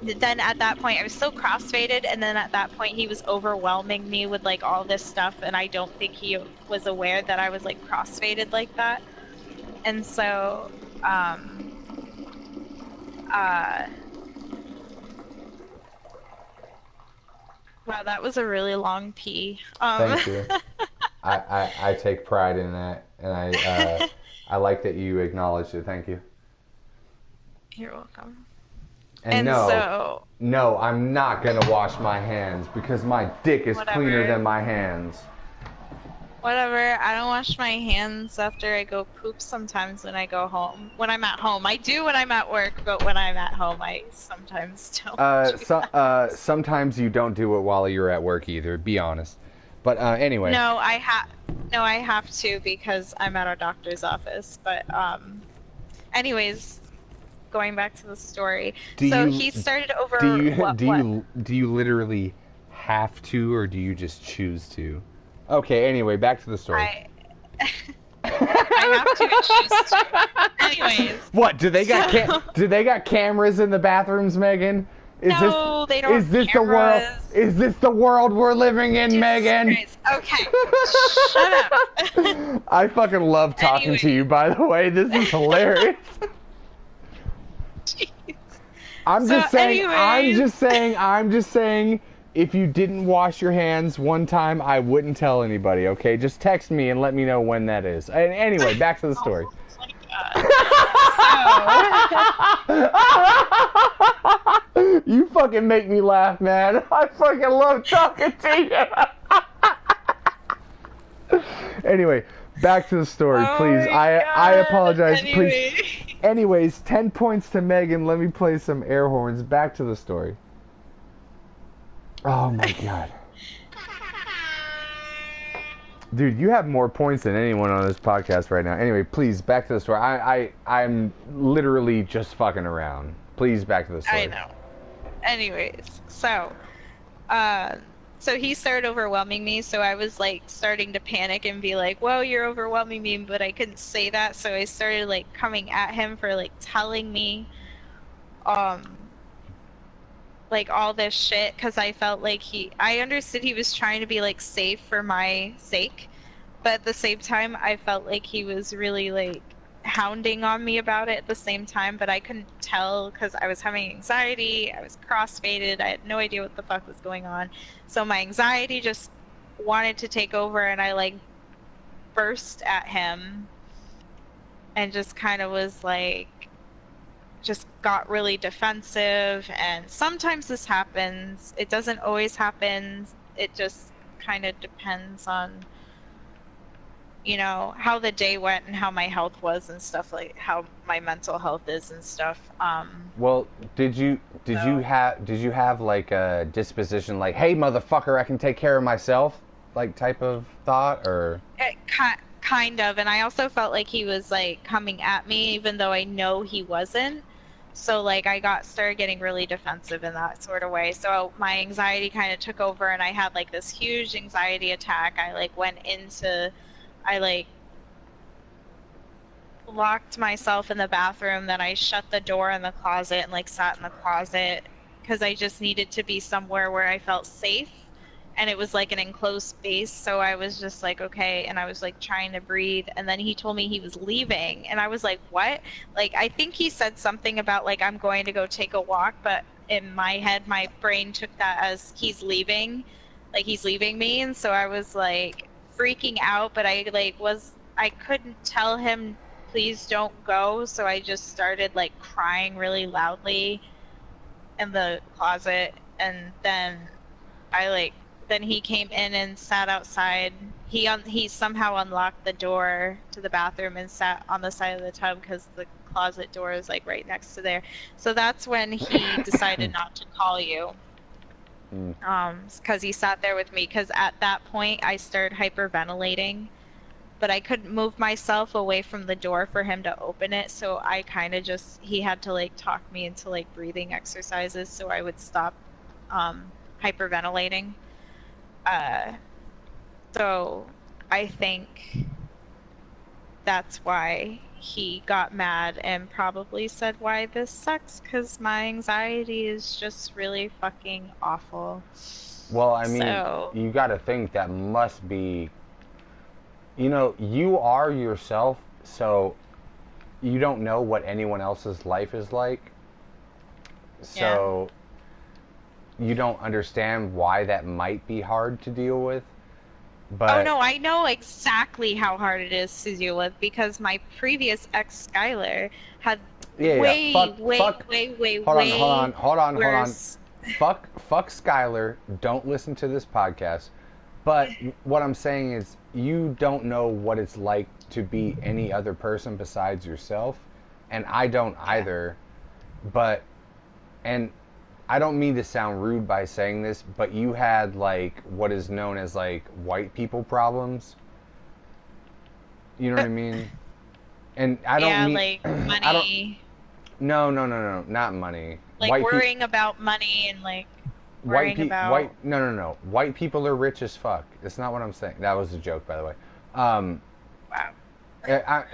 S1: then at that point, I was so crossfaded. And then at that point, he was overwhelming me with like all this stuff. And I don't think he was aware that I was like crossfaded like that. And so, uh, wow, that was a really long pee.
S2: Thank you. I take pride in that, and I like that you acknowledged it. Thank you.
S1: You're welcome.
S2: And
S1: And
S2: no,
S1: so,
S2: no, I'm not gonna wash my hands because my dick is cleaner
S1: whatever.
S2: than my hands.
S1: Whatever. I don't wash my hands after I go poop sometimes when I go home. When I'm at home. I do when I'm at work, but when I'm at home, I sometimes don't do that.
S2: Sometimes you don't do it while you're at work either. Be honest. But anyway,
S1: No, I have to because I'm at a doctor's office. But anyways, going back to the story.
S2: do
S1: So
S2: you
S1: he started
S2: do
S1: over
S2: you
S1: what?
S2: do you literally have to, or do you just choose to? Okay. Anyway, back to the story.
S1: I I have to and choose to. Anyways.
S2: What do they got?
S1: So,
S2: Do they got cameras in the bathrooms, Megan?
S1: no, they don't
S2: is
S1: have
S2: this the world?
S1: cameras.
S2: Is this the world we're living in,
S1: Jesus
S2: Megan?
S1: Christ. Okay. Shut up.
S2: I fucking love talking to you. By the way, this is hilarious.
S1: Jeez.
S2: I'm
S1: So
S2: just saying.
S1: anyways.
S2: I'm just saying. If you didn't wash your hands one time, I wouldn't tell anybody. Okay, just text me and let me know when that is. And anyway, back to the story.
S1: Oh my God.
S2: You fucking make me laugh, man. I fucking love talking to you. Anyway, back to the story,
S1: Oh
S2: please.
S1: my
S2: I
S1: God.
S2: apologize,
S1: Anyway.
S2: please. Anyways, 10 points to Megan. Let me play some air horns. Back to the story. Oh my God. Dude, you have more points than anyone on this podcast right now. Anyway, please, back to the story. I'm literally just fucking around. Please, back to the story.
S1: I know. Anyways, so he started overwhelming me, so I was like starting to panic and be like, "Whoa, you're overwhelming me," but I couldn't say that, so I started like coming at him for like telling me, like all this shit, because I felt like I understood he was trying to be like safe for my sake, but at the same time, I felt like he was really like hounding on me about it at the same time, but I couldn't tell because I was having anxiety, I was crossfaded, I had no idea what the fuck was going on. So my anxiety just wanted to take over and I like burst at him and just kind of was like, just got really defensive. And sometimes this happens. It doesn't always happen. It just kind of depends on, you know, how the day went and how my health was and stuff, like how my mental health is and stuff.
S2: Well, did you have like a disposition like, "Hey, motherfucker, I can take care of myself," like type of thought, or?
S1: Kind of, and I also felt like he was like coming at me even though I know he wasn't. So like I started getting really defensive in that sort of way. So my anxiety kind of took over and I had like this huge anxiety attack. I like locked myself in the bathroom, then I shut the door in the closet and like sat in the closet because I just needed to be somewhere where I felt safe. And it was like an enclosed space, so I was just like, okay, and I was like trying to breathe, and then he told me he was leaving, and I was like, what? Like, I think he said something about like, I'm going to go take a walk, but in my head, my brain took that as he's leaving, like he's leaving me, and so I was like freaking out, but I couldn't tell him, please don't go, so I just started like crying really loudly in the closet, and then then he came in and sat outside. He somehow unlocked the door to the bathroom and sat on the side of the tub because the closet door is like right next to there. So that's when he decided not to call you. Because he sat there with me. Because at that point I started hyperventilating, but I couldn't move myself away from the door for him to open it. So I kind of he had to like talk me into like breathing exercises so I would stop hyperventilating. So I think that's why he got mad and probably said why this sucks, because my anxiety is just really fucking awful.
S2: Well, I mean, you gotta think that must be, you know, you are yourself, so you don't know what anyone else's life is like. So you don't understand why that might be hard to deal with.
S1: Oh
S2: But
S1: no, I know exactly how hard it is to deal with because my previous ex, Skylar, had
S2: yeah, yeah. Hold on, hold on,
S1: way
S2: hold on, hold on.
S1: worse.
S2: Fuck Skylar. Don't listen to this podcast. But what I'm saying is, you don't know what it's like to be any other person besides yourself, and I don't
S1: Yeah.
S2: either. But and I don't mean to sound rude by saying this, but you had like what is known as like white people problems. You know what I mean? And I don't
S1: Yeah,
S2: mean
S1: like
S2: I don't.
S1: money,
S2: No, not money.
S1: like worrying about money and like worrying about.
S2: No. White people are rich as fuck. It's not what I'm saying. That was a joke, by the way. Um,
S1: Wow.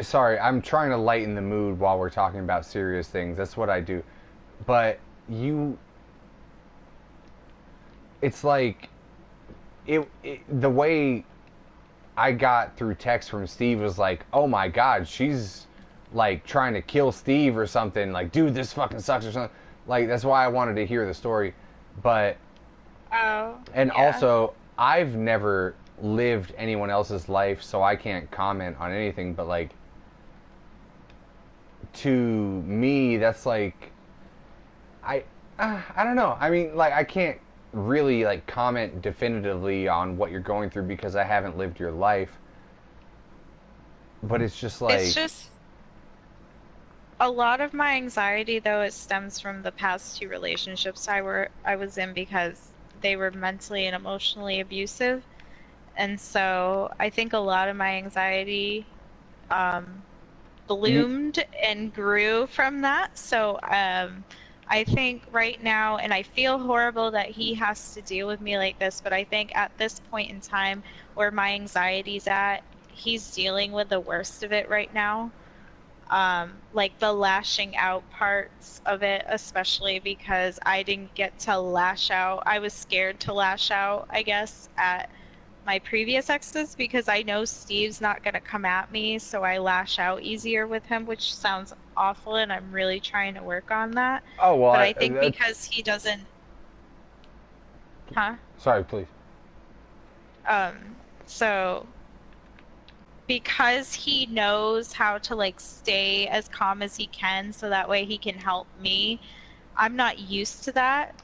S2: sorry, I'm trying to lighten the mood while we're talking about serious things. That's what I do. But you, it's like the way I got through text from Steve was like, oh my god, she's like trying to kill Steve or something. Like, dude, this fucking sucks or something. Like, that's why I wanted to hear the story. But,
S1: Oh,
S2: and
S1: yeah.
S2: also, I've never lived anyone else's life, so I can't comment on anything. But, like, to me, that's like, I, I don't know. I mean, like, I can't really, like, comment definitively on what you're going through because I haven't lived your life. But it's just
S1: It's
S2: like,
S1: just a lot of my anxiety though it stems from the past two relationships I was in because they were mentally and emotionally abusive. And so I think a lot of my anxiety um
S2: you,
S1: bloomed and grew from that. So I think right now, and I feel horrible that he has to deal with me like this, but I think at this point in time where my anxiety's at, he's dealing with the worst of it right now. Like the lashing out parts of it, especially because I didn't get to lash out. I was scared to lash out, I guess, at my previous exes because I know Steve's not going to come at me, so I lash out easier with him, which sounds awful, and I'm really trying to work on that.
S2: oh, well,
S1: But I think
S2: that's,
S1: because he doesn't, huh?
S2: sorry, please.
S1: So because he knows how to like stay as calm as he can so that way he can help me. I'm not used to that.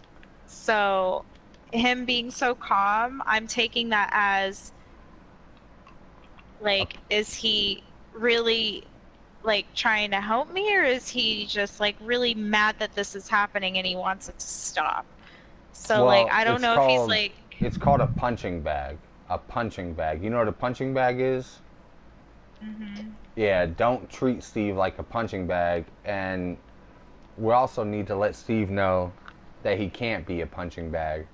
S1: So him being so calm, I'm taking that as like, is he really like trying to help me or is he just like really mad that this is happening and he wants it to stop? So like
S2: Well,
S1: I don't know if he's like,
S2: it's called a punching bag. A punching bag. You know what a punching bag is?
S1: hmm
S2: Yeah, don't treat Steve like a punching bag, and we also need to let Steve know that he can't be a punching bag.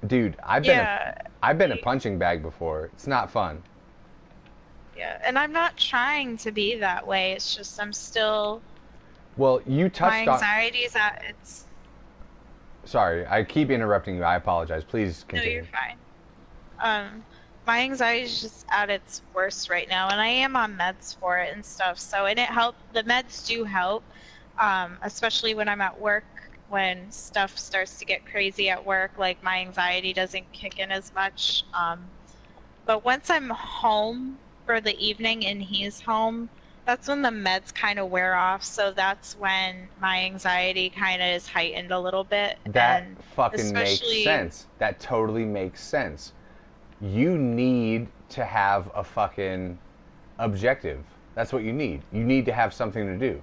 S2: Dude,
S1: yeah,
S2: I've been a punching bag before. It's not fun.
S1: yeah, and I'm not trying to be that way. It's just I'm still
S2: Well, you
S1: my
S2: touched on.
S1: anxiety is at its.
S2: Sorry, I keep interrupting you. I apologize. Please
S1: No, you're
S2: continue.
S1: fine. Um, my anxiety is just at its worst right now, and I am on meds for it and stuff. So, and it help. The meds do help, especially when I'm at work. When stuff starts to get crazy at work, like my anxiety doesn't kick in as much. But once I'm home for the evening and he's home, that's when the meds kind of wear off. So that's when my anxiety kind of is heightened a little bit.
S2: That
S1: And
S2: fucking makes
S1: especially,
S2: sense. That totally makes sense. You need to have a fucking objective. That's what you need. You need to have something to do.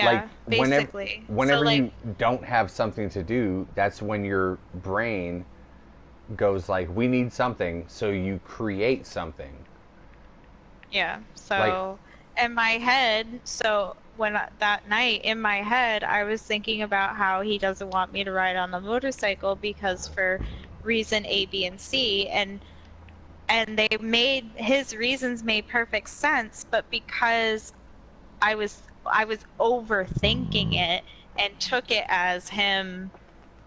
S2: Like
S1: yeah, basically. So
S2: whenever
S1: like,
S2: you don't have something to do, that's when your brain goes like, we need something, so you create something.
S1: yeah.
S2: Like,
S1: So in my head, so that night in my head, I was thinking about how he doesn't want me to ride on the motorcycle because for reason A, B, and C, and they made his reasons made perfect sense, but because I was overthinking it and took it as him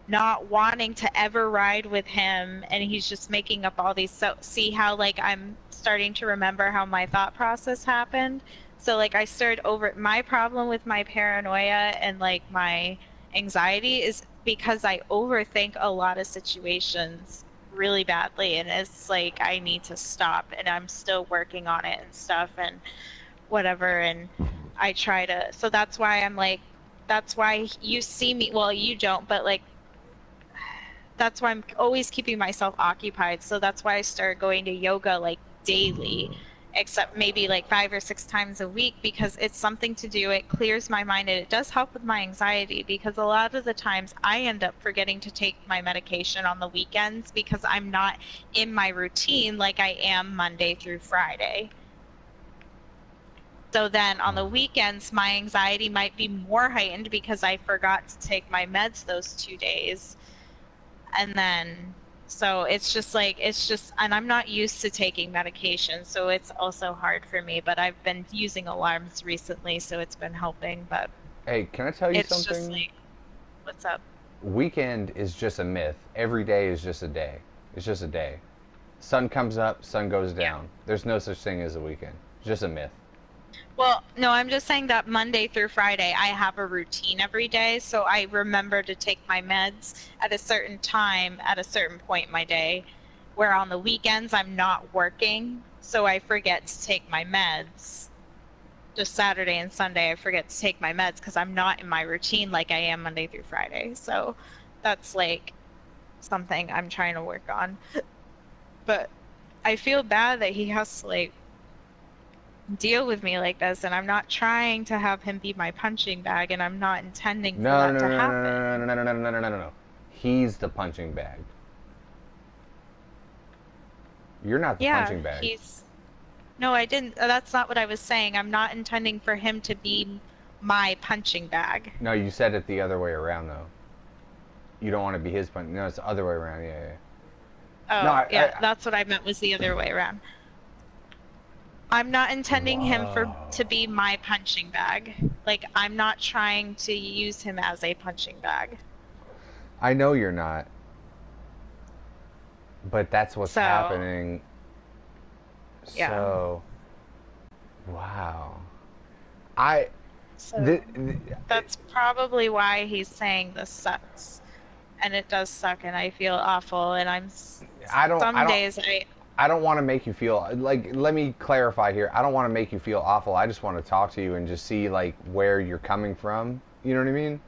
S1: not wanting to ever ride with him and he's just making up all these, so see how like I'm starting to remember how my thought process happened. So like I started over my problem with my paranoia and like my anxiety is because I overthink a lot of situations really badly, and it's like I need to stop, and I'm still working on it and stuff and whatever, and I try to, so that's why I'm like, that's why you see me, well, you don't, but like that's why I'm always keeping myself occupied. So that's why I started going to yoga like daily, except maybe like 5 or 6 times a week because it's something to do. It clears my mind and it does help with my anxiety because a lot of the times I end up forgetting to take my medication on the weekends because I'm not in my routine like I am Monday through Friday. So then on the weekends, my anxiety might be more heightened because I forgot to take my meds those 2 days. And then, so it's just like, it's just, and I'm not used to taking medication, so it's also hard for me, but I've been using alarms recently, so it's been helping, but
S2: Hey, can I tell you
S1: it's just
S2: something?
S1: like, what's up?
S2: Weekend is just a myth. Every day is just a day. It's just a day. Sun comes up, sun goes
S1: Yeah.
S2: down. There's no such thing as a weekend. It's just a myth.
S1: Well, no, I'm just saying that Monday through Friday, I have a routine every day, so I remember to take my meds at a certain time, at a certain point in my day, where on the weekends I'm not working, so I forget to take my meds. Just Saturday and Sunday, I forget to take my meds because I'm not in my routine like I am Monday through Friday. So that's like something I'm trying to work on. But I feel bad that he has to like deal with me like this, and I'm not trying to have him be my punching bag, and I'm not intending for
S2: No,
S1: that
S2: no,
S1: to
S2: no, no,
S1: happen.
S2: no, no, no, no, no, no, no, no, no. He's the punching bag. You're not the
S1: Yeah,
S2: punching bag.
S1: he's. No, I didn't. That's not what I was saying. I'm not intending for him to be my punching bag.
S2: No, you said it the other way around though. You don't want to be his punch. No, it's the other way around. Yeah, yeah. No,
S1: Oh, yeah, that's what I meant was the other way around. I'm not intending him for to
S2: Whoa.
S1: be my punching bag. Like I'm not trying to use him as a punching bag.
S2: I know you're not, but that's what's
S1: So,
S2: happening.
S1: yeah.
S2: So, wow. I
S1: So
S2: th- th-
S1: that's probably why he's saying this sucks. And it does suck and I feel awful and
S2: I don't I
S1: some
S2: don't
S1: days I
S2: I don't want to make you feel like, let me clarify here. I don't want to make you feel awful. I just want to talk to you and just see like where you're coming from. You know what I mean?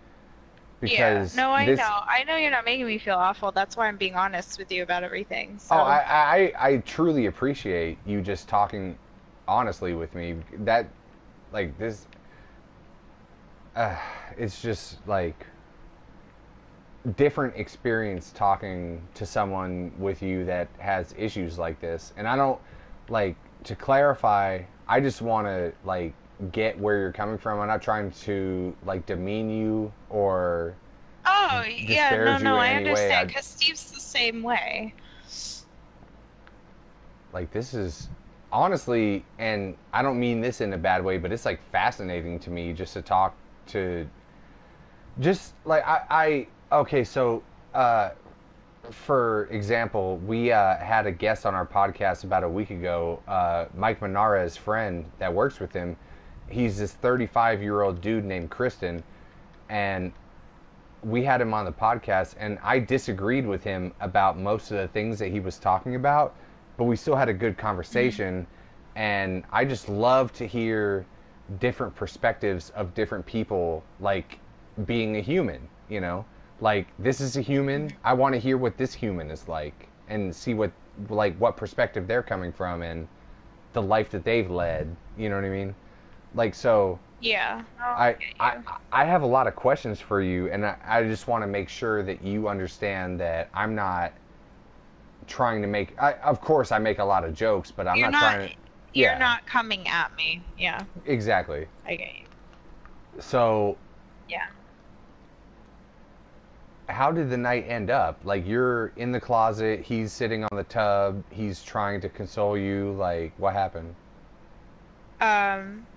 S1: yeah,
S2: Because
S1: no, I
S2: this
S1: know. I know you're not making me feel awful. That's why I'm being honest with you about everything.
S2: oh,
S1: So,
S2: I truly appreciate you just talking honestly with me. That like this uh, it's just like different experience talking to someone with you that has issues like this. And I don't like to clarify, I just want to like get where you're coming from. I'm not trying to like demean you or
S1: oh, yeah, no,
S2: disparage you
S1: no,
S2: in
S1: I
S2: any way.
S1: understand
S2: I
S1: because Steve's the same way.
S2: like this is honestly, and I don't mean this in a bad way, but it's like fascinating to me just to talk to just like okay, so for example, we had a guest on our podcast about a week ago, Mike Manara's friend that works with him. He's this 35-year-old dude named Kristen, and we had him on the podcast, and I disagreed with him about most of the things that he was talking about, but we still had a good
S1: Mhm.
S2: conversation, and I just love to hear different perspectives of different people, like being a human, you know? Like this is a human. I want to hear what this human is like and see what like what perspective they're coming from and the life that they've led, you know what I mean? Like so
S1: Yeah, no, I
S2: I
S1: get
S2: I
S1: you.
S2: I have a lot of questions for you, and I just want to make sure that you understand that I'm not trying to make. Of course, I make a lot of jokes, but I'm
S1: You're
S2: not
S1: not
S2: trying to.
S1: you're
S2: Yeah,
S1: not coming at me. Yeah,
S2: exactly.
S1: I get you.
S2: So,
S1: Yeah.
S2: how did the night end up? Like, you're in the closet, he's sitting on the tub, he's trying to console you. Like, what happened?
S1: Um,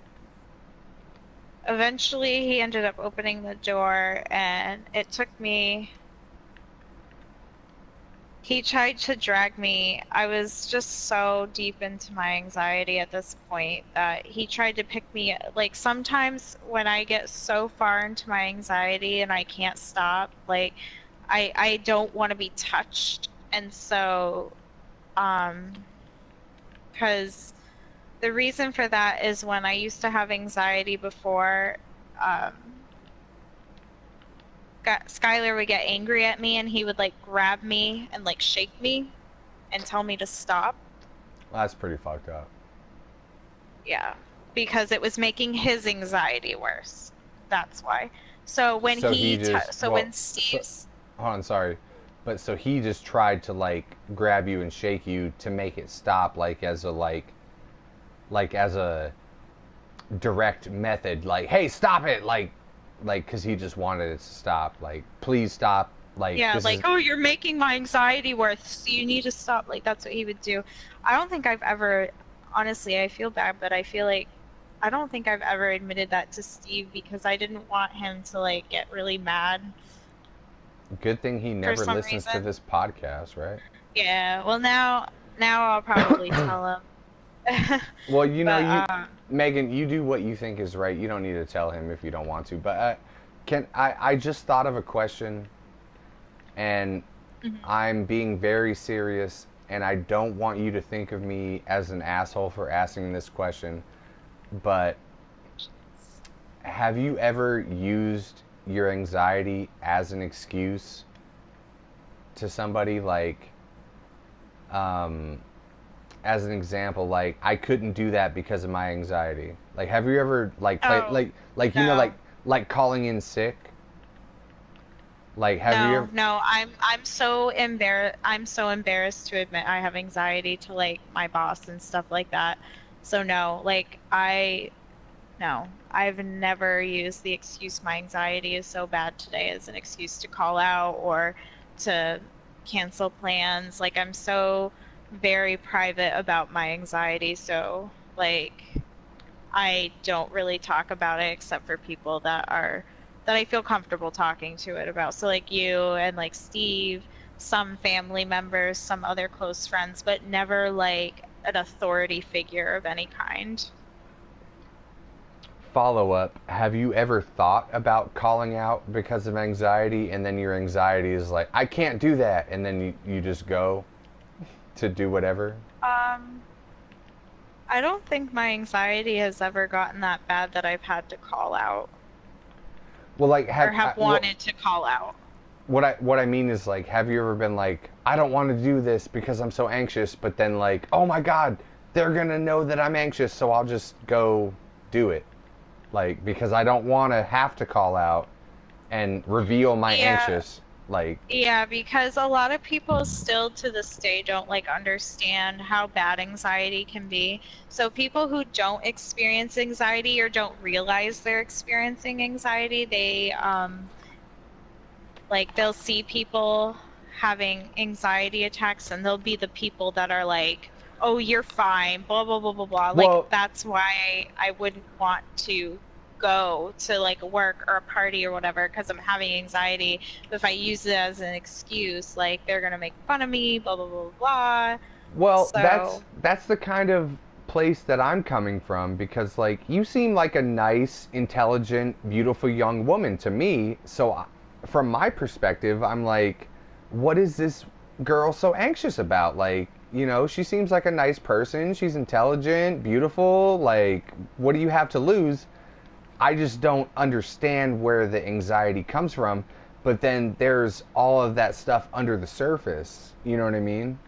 S1: Eventually he ended up opening the door and it took me he tried to drag me. I was just so deep into my anxiety at this point that he tried to pick me. Like sometimes when I get so far into my anxiety and I can't stop, like I don't want to be touched. And so, um, because the reason for that is when I used to have anxiety before, um, Skylar would get angry at me and he would like grab me and like shake me and tell me to stop.
S2: That's pretty fucked up.
S1: Yeah, because it was making his anxiety worse. That's why. So when
S2: So he
S1: he,
S2: just
S1: so when Steve's,
S2: hold on, sorry, but so he just tried to like grab you and shake you to make it stop, like as a like as a direct method, like hey, stop it, like because he just wanted it to stop, like please stop, like
S1: yeah,
S2: this
S1: like,
S2: is
S1: oh, you're making my anxiety worse, so you need to stop. Like that's what he would do. I don't think I've ever, honestly, I feel bad, but I feel like I don't think I've ever admitted that to Steve because I didn't want him to like get really mad
S2: good thing he
S1: for
S2: never
S1: some
S2: listens to
S1: reason.
S2: this podcast, right?
S1: Yeah, well now I'll probably tell him.
S2: Well, you know,
S1: But
S2: you, Megan, you do what you think is right. You don't need to tell him if you don't want to. But can I just thought of a question, and
S1: mhm.
S2: I'm being very serious, and I don't want you to think of me as an asshole for asking this question. But have you ever used your anxiety as an excuse to somebody, like, um, as an example, like I couldn't do that because of my anxiety. Like, have you ever like played
S1: Oh,
S2: like you know
S1: no.
S2: like calling in sick? Like, have you
S1: No,
S2: ever?
S1: no, I'm so embarrassed to admit I have anxiety to like my boss and stuff like that. So no, like no, I've never used the excuse my anxiety is so bad today as an excuse to call out or to cancel plans. Like I'm so very private about my anxiety, so like I don't really talk about it except for people that I feel comfortable talking to it about. So like you and like Steve, some family members, some other close friends, but never like an authority figure of any kind.
S2: Follow up, have you ever thought about calling out because of anxiety, and then your anxiety is like, I can't do that, and then you just go to do whatever?
S1: Um, I don't think my anxiety has ever gotten that bad that I've had to call out
S2: Well, like,
S1: or have
S2: well,
S1: wanted to call out.
S2: what I mean is, like, have you ever been like, I don't want to do this because I'm so anxious, but then like, oh my god, they're gonna know that I'm anxious, so I'll just go do it, like because I don't want to have to call out and reveal my
S1: Yeah,
S2: anxious, like.
S1: yeah, because a lot of people still to this day don't like understand how bad anxiety can be. So people who don't experience anxiety or don't realize they're experiencing anxiety, they like they'll see people having anxiety attacks and they'll be the people that are like, "Oh, you're fine," blah blah blah blah blah. Like
S2: Well,
S1: that's why I wouldn't want to go to like work or a party or whatever because I'm having anxiety. But if I use it as an excuse, like they're gonna make fun of me, blah blah blah blah.
S2: well,
S1: So
S2: that's the kind of place that I'm coming from, because like you seem like a nice, intelligent, beautiful young woman to me. So from my perspective, I'm like, what is this girl so anxious about? Like, she seems like a nice person. She's intelligent, beautiful. Like, what do you have to lose? I just don't understand where the anxiety comes from. But then there's all of that stuff under the surface. You know what I mean?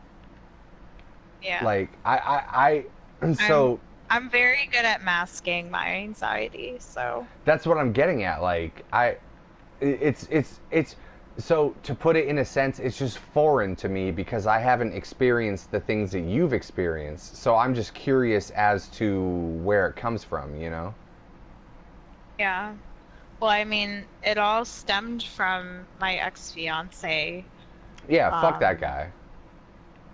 S1: yeah,
S2: Like I
S1: I'm
S2: so
S1: I'm very good at masking my anxiety. So
S2: that's what I'm getting at. Like it's so, to put it in a sense, it's just foreign to me because I haven't experienced the things that you've experienced. So I'm just curious as to where it comes from.
S1: yeah. Well, I mean, it all stemmed from my ex-fiance.
S2: Yeah, fuck that
S1: Um,
S2: guy.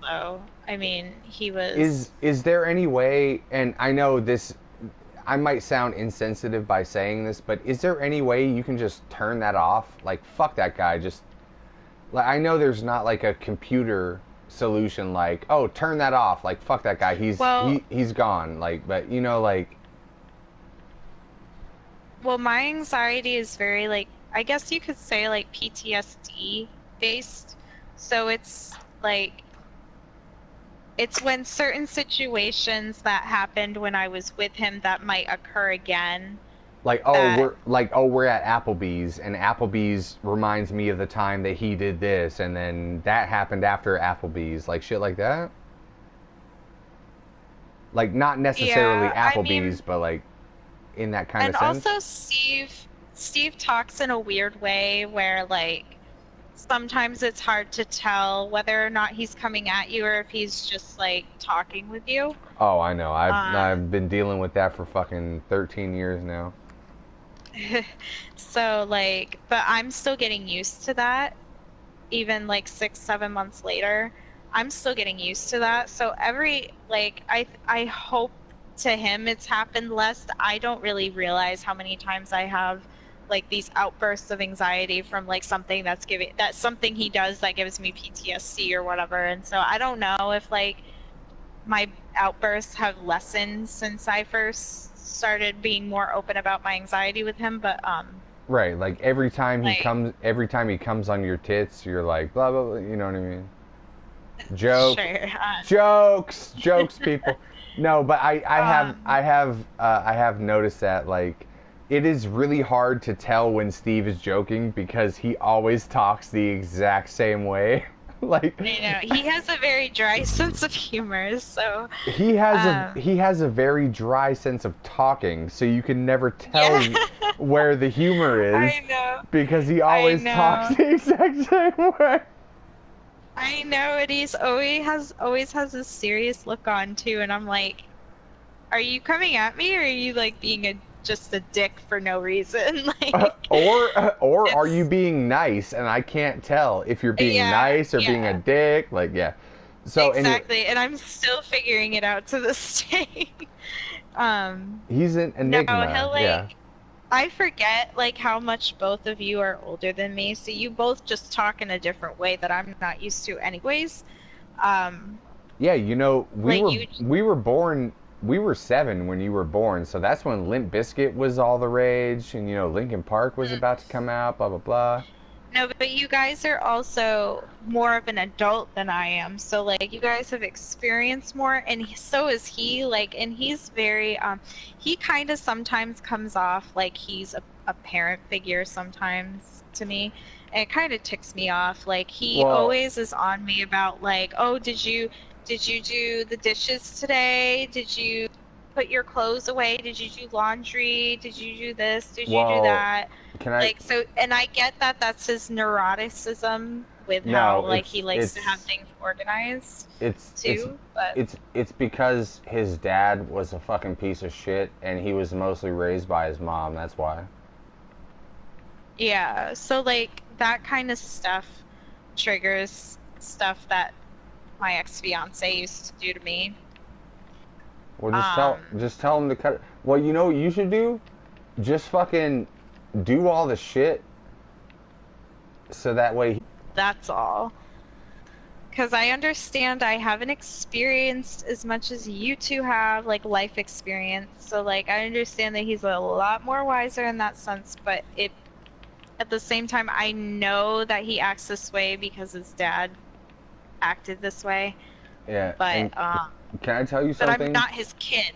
S1: so I mean, he was
S2: Is there any way, and I know this, I might sound insensitive by saying this, but is there any way you can just turn that off? Like, fuck that guy. Just like, I know there's not like a computer solution, like, oh, turn that off. Like, fuck that guy.
S1: well,
S2: He's gone. Like, but like,
S1: well, my anxiety is very like I guess you could say like PTSD based. So it's like it's when certain situations that happened when I was with him that might occur again
S2: Like,
S1: that
S2: we're at Applebee's, and Applebee's reminds me of the time that he did this, and then that happened after Applebee's, like shit like that. Like, not necessarily
S1: yeah, I
S2: Applebee's,
S1: mean,
S2: but like in that kind of
S1: and
S2: sense.
S1: also Steve talks in a weird way where like sometimes it's hard to tell whether or not he's coming at you or if he's just like talking with you.
S2: Oh, I know.
S1: Um,
S2: I've been dealing with that for fucking 13 years now.
S1: so like, but I'm still getting used to that, even like 6, 7 months later. I'm still getting used to that. So every like I hope to him it's happened less. I don't really realize how many times I have like these outbursts of anxiety from like something that's something he does that gives me PTSD or whatever. And so I don't know if like my outbursts have lessened since I first started being more open about my anxiety with him, but
S2: Right, like
S1: like
S2: every time he comes on your tits, you're like blah blah blah. You know what I mean? Joke,
S1: sure.
S2: jokes, people. No, but
S1: Um,
S2: I have noticed that like it is really hard to tell when Steve is joking because he always talks the exact same way. Like
S1: I know he has a very dry sense of humor, so
S2: he has a very dry sense of talking, so you can never
S1: yeah.
S2: tell where the humor is
S1: I know.
S2: because he
S1: I
S2: always talks
S1: know.
S2: the exact same way.
S1: I know, and he's always has this serious look on too, and I'm like, are you coming at me or are you like being a just a dick for no reason? Like
S2: Or are you
S1: it's
S2: being nice and I can't tell if you're being
S1: yeah,
S2: nice or being a
S1: yeah.
S2: dick, like yeah. So anyway,
S1: Exactly, and I'm still figuring it out to this day.
S2: he's an
S1: No,
S2: enigma,
S1: he'll
S2: yeah.
S1: like I forget like how much both of you are older than me, so you both just talk in a different way that I'm not used to anyways. Um,
S2: Yeah, you know,
S1: like you,
S2: we were born, we were 7 when you were born, so that's when Limp Bizkit was all the rage, and you know Linkin Park was about to come out, blah blah blah.
S1: no, but you guys are also more of an adult than I am. So like you guys have experienced more and so is he like and he's very he kind of sometimes comes off like he's a parent figure sometimes to me. And it kind of ticks me off. Like he
S2: Well,
S1: always is on me about like, "Oh, did you do the dishes today? Did you put your clothes away? Did you do laundry? Did you do this? Did you do
S2: well,
S1: that?"
S2: can I?
S1: Like so, and I get that that's his neuroticism with how
S2: No,
S1: like he likes to have things organized
S2: it's it's
S1: too. But
S2: it's because his dad was a fucking piece of shit and he was mostly raised by his mom. That's why.
S1: yeah, so like that kind of stuff triggers stuff that my ex-fiance used to do to me.
S2: Well,
S1: Um,
S2: just tell him to cut it. Well, you know what you should do? Just fucking do all the shit so that way.
S1: that's all. Because I understand I haven't experienced as much as you two have, like life experience. So like I understand that he's a lot more wiser in that sense, but it at the same time I know that he acts this way because his dad acted this way.
S2: Yeah, and
S1: But
S2: can I tell you
S1: but I'm
S2: something?
S1: not his kid.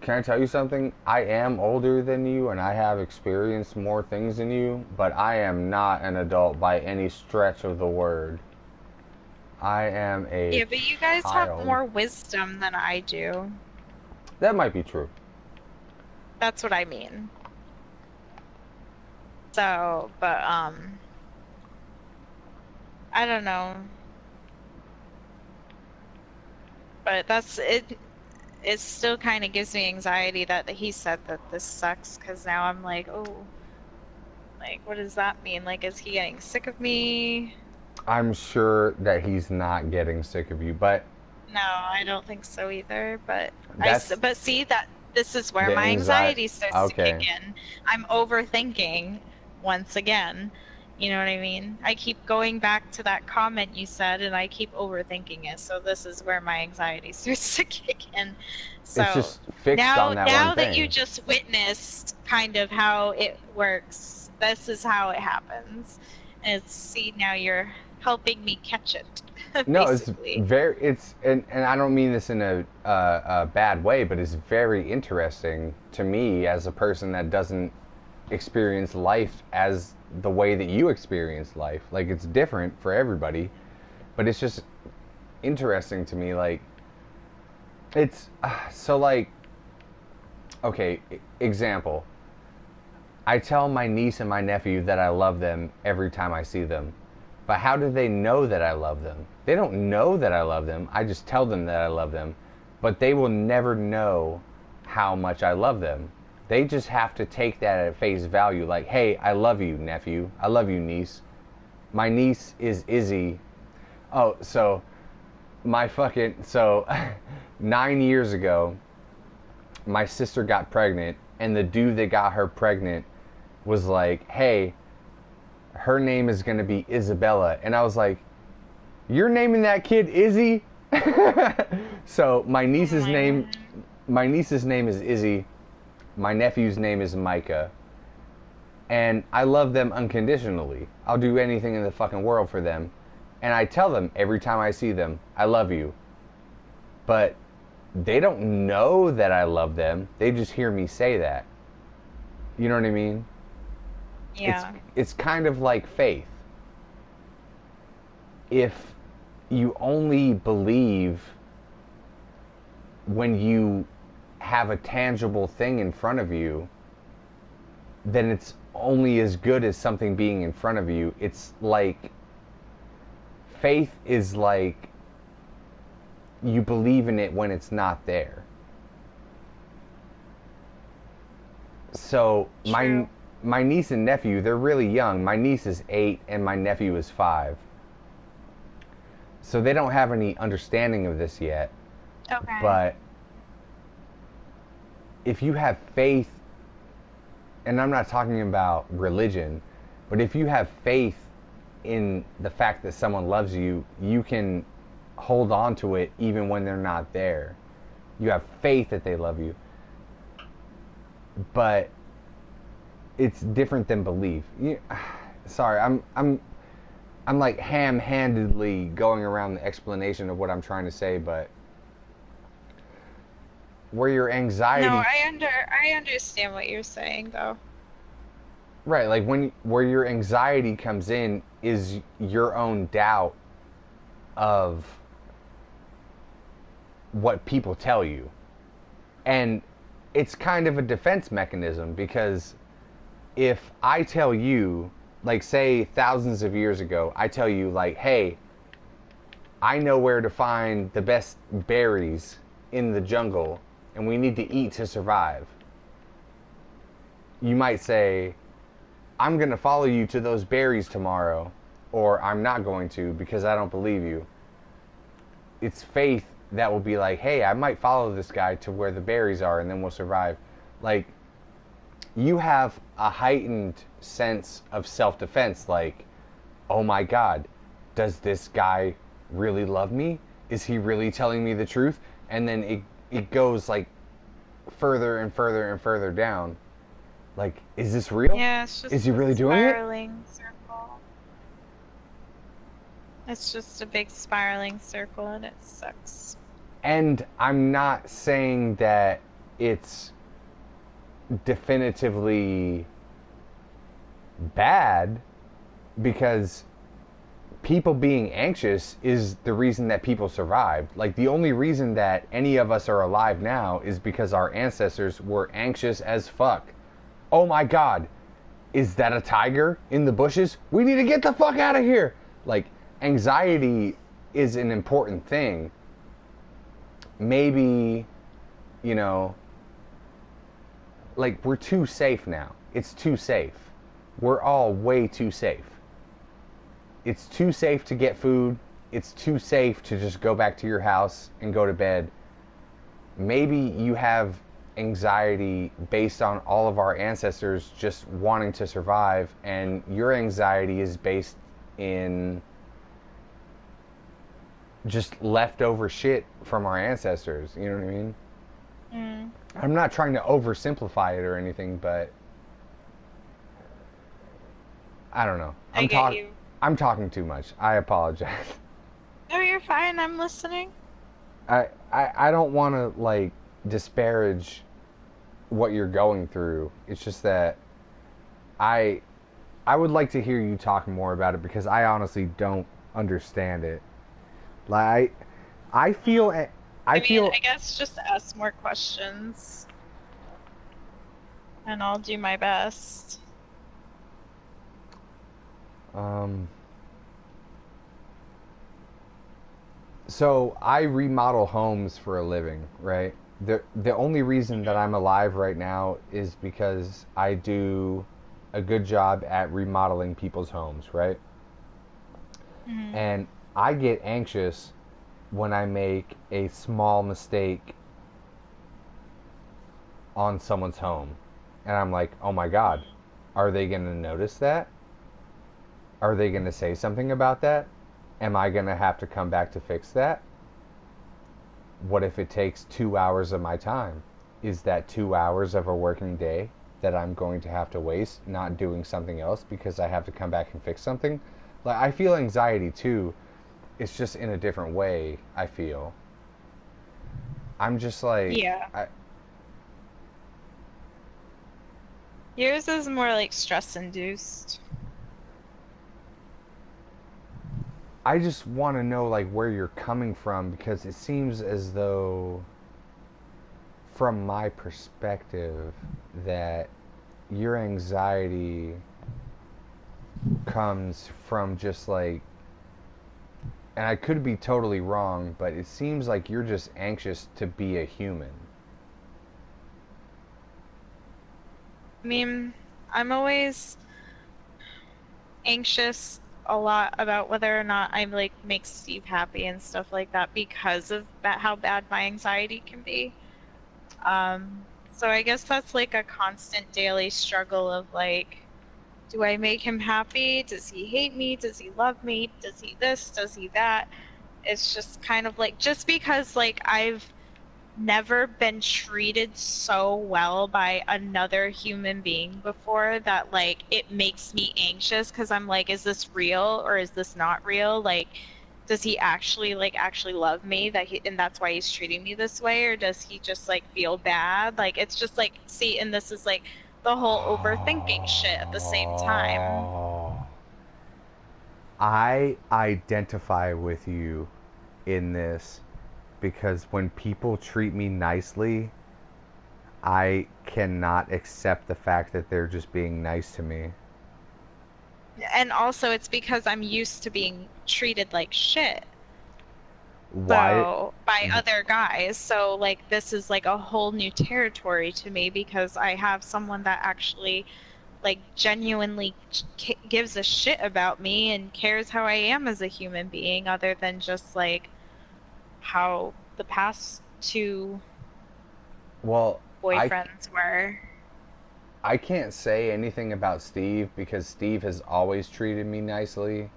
S2: Can I tell you something? I am older than you and I have experienced more things than you, but I am not an adult by any stretch of the word. I am a
S1: Yeah, but you guys have
S2: child.
S1: more wisdom than I do.
S2: That might be true.
S1: That's what I mean. So, but I don't know. But that's it. It still kind of gives me anxiety that he said that this sucks because now I'm like, oh, like what does that mean? Like, is he getting sick of me?
S2: I'm sure that he's not getting sick of you, but
S1: No, I don't think so either. But
S2: that's
S1: but see that this is where
S2: the
S1: my
S2: anxiety.
S1: anxiety starts to kick
S2: Okay.
S1: in. I'm overthinking once again. You know what I mean? I keep going back to that comment you said and I keep overthinking it. So this is where my anxiety starts to kick in.
S2: It's
S1: So
S2: just fixed on that one
S1: now that you
S2: thing.
S1: just witnessed kind of how it works, this is how it happens. And it's, see, now you're helping me catch it.
S2: No, it's
S1: basically.
S2: very it's and I don't mean this in a bad way, but it's very interesting to me as a person that doesn't experience life as the way that you experience life. Like it's different for everybody, but it's just interesting to me. Like it's so like okay, example. I tell my niece and my nephew that I love them every time I see them. But how do they know that I love them? They don't know that I love them. I just tell them that I love them. But they will never know how much I love them. They just have to take that at face value. Like, hey, I love you, nephew. I love you, niece. My niece is Izzy. Oh, so my fucking. So 9 years ago, my sister got pregnant, and the dude that got her pregnant was like, hey, her name is going to be Isabella. And I was like, you're naming that kid Izzy? So
S1: Oh my god.
S2: my niece's name is Izzy. My nephew's name is Micah. And I love them unconditionally. I'll do anything in the fucking world for them. And I tell them every time I see them, I love you. But they don't know that I love them. They just hear me say that. You know what I mean? It's
S1: Yeah.
S2: it's kind of like faith. If you only believe when you have a tangible thing in front of you, then it's only as good as something being in front of you. It's like faith is like you believe in it when it's not there. So
S1: True.
S2: my niece and nephew, they're really young. My niece is 8 and my nephew is 5. So they don't have any understanding of this yet.
S1: Okay.
S2: But if you have faith, and I'm not talking about religion, but if you have faith in the fact that someone loves you, you can hold on to it even when they're not there. You have faith that they love you. But it's different than belief. Sorry, I'm like ham-handedly going around the explanation of what I'm trying to say, but where your
S1: No,
S2: anxiety,
S1: I understand what you're saying though.
S2: right, like when where your anxiety comes in is your own doubt of what people tell you. And it's kind of a defense mechanism because if I tell you, like say thousands of years ago, I tell you like, "Hey, I know where to find the best berries in the jungle and we need to eat to survive." You might say, "I'm going to follow you to those berries tomorrow," or "I'm not going to because I don't believe you." It's faith that will be like, "Hey, I might follow this guy to where the berries are and then we'll survive." Like you have a heightened sense of self-defense like, "Oh my god, does this guy really love me? Is he really telling me the truth?" And then it goes like further and further and further down. Like, is this real?
S1: Yeah, it's
S2: Is
S1: just
S2: he
S1: a
S2: really doing it?
S1: spiraling circle. It's just a big spiraling circle and it sucks.
S2: And I'm not saying that it's definitively bad because people being anxious is the reason that people survived. Like the only reason that any of us are alive now is because our ancestors were anxious as fuck. Oh my god, is that a tiger in the bushes? We need to get the fuck out of here. Like anxiety is an important thing. Maybe, you know, like we're too safe now. It's too safe. We're all way too safe. It's too safe to get food. It's too safe to just go back to your house and go to bed. Maybe you have anxiety based on all of our ancestors just wanting to survive, and your anxiety is based in just leftover shit from our ancestors. You know what I mean?
S1: Mm,
S2: I'm not trying to oversimplify it or anything, but I don't know.
S1: I get you.
S2: I'm talking too much. I apologize.
S1: No, you're fine. I'm listening.
S2: I don't want to like disparage what you're going through. It's just that I I would like to hear you talk more about it because I honestly don't understand it. Like I feel I
S1: I mean,
S2: feel
S1: I guess just ask more questions and I'll do my best.
S2: um so I remodel homes for a living, right? The only reason that I'm alive right now is because I do a good job at remodeling people's homes, right?
S1: Mm-hmm.
S2: And I get anxious when I make a small mistake on someone's home. And I'm like, "Oh my god, are they going to notice that? Are they going to say something about that? Am I going to have to come back to fix that? What if it takes 2 hours of my time? Is that 2 hours of a working day that I'm going to have to waste not doing something else because I have to come back and fix something?" Like I feel anxiety too. It's just in a different way, I feel. I'm just like
S1: Yeah. Yours is more like stress induced.
S2: I just want to know like where you're coming from because it seems as though from my perspective that your anxiety comes from just like, and I could be totally wrong, but it seems like you're just anxious to be a human.
S1: I mean, I'm always anxious a lot about whether or not I like make Steve happy and stuff like that because of how bad my anxiety can be. So I guess that's like a constant daily struggle of like, do I make him happy? Does he hate me? Does he love me? Does he this? Does he that? It's just kind of like, just because like I've never been treated so well by another human being before that like it makes me anxious because I'm like, is this real or is this not real? Like, does he actually love me that he and that's why he's treating me this way, or does he just like feel bad? Like it's just like, see, and this is like the whole overthinking shit at the same time.
S2: Oh, I identify with you in this because when people treat me nicely, I cannot accept the fact that they're just being nice to me.
S1: And also it's because I'm used to being treated like shit.
S2: Why?
S1: So by other guys. So like this is like a whole new territory to me because I have someone that actually like genuinely gives a shit about me and cares how I am as a human being other than just like how the past two
S2: Well, I
S1: boyfriends were.
S2: I can't say anything about Steve because Steve has always treated me nicely,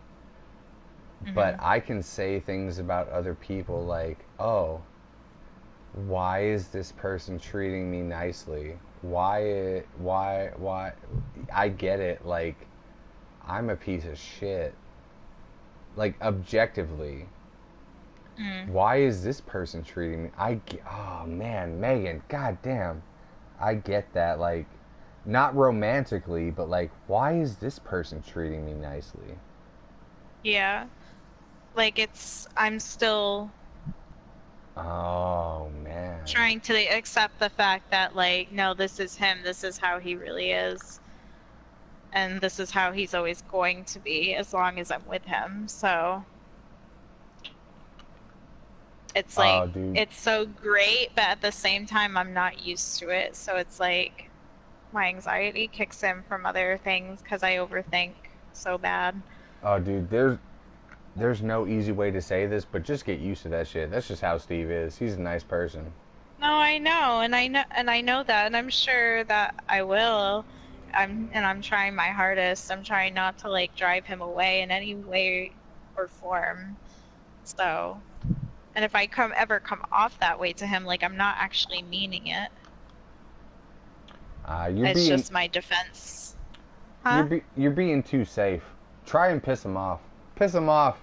S2: but
S1: Hmm.
S2: I can say things about other people like, "Oh, why is this person treating me nicely? Why I get it like I'm a piece of shit. Like objectively,
S1: Mm.
S2: why is this person treating me? Oh man, Megan, goddamn. I get that like not romantically, but like why is this person treating me nicely?
S1: Yeah. Like I'm still
S2: Oh man.
S1: trying to accept the fact that like, no, this is him, this is how he really is. And this is how he's always going to be as long as I'm with him. So it's like
S2: Oh dude.
S1: it's so great, but at the same time I'm not used to it. So it's like my anxiety kicks in from other things because I overthink so bad.
S2: Oh dude, there's no easy way to say this, but just get used to that shit. That's just how Steve is. He's a nice person.
S1: No, I know, and I know that, and I'm sure that I will. I'm trying my hardest. I'm trying not to like drive him away in any way or form. So, and if I come off that way to him, like I'm not actually meaning it.
S2: You're
S1: It's
S2: being
S1: just my defense. Huh?
S2: you're being too safe. Try and piss him off. Piss him off.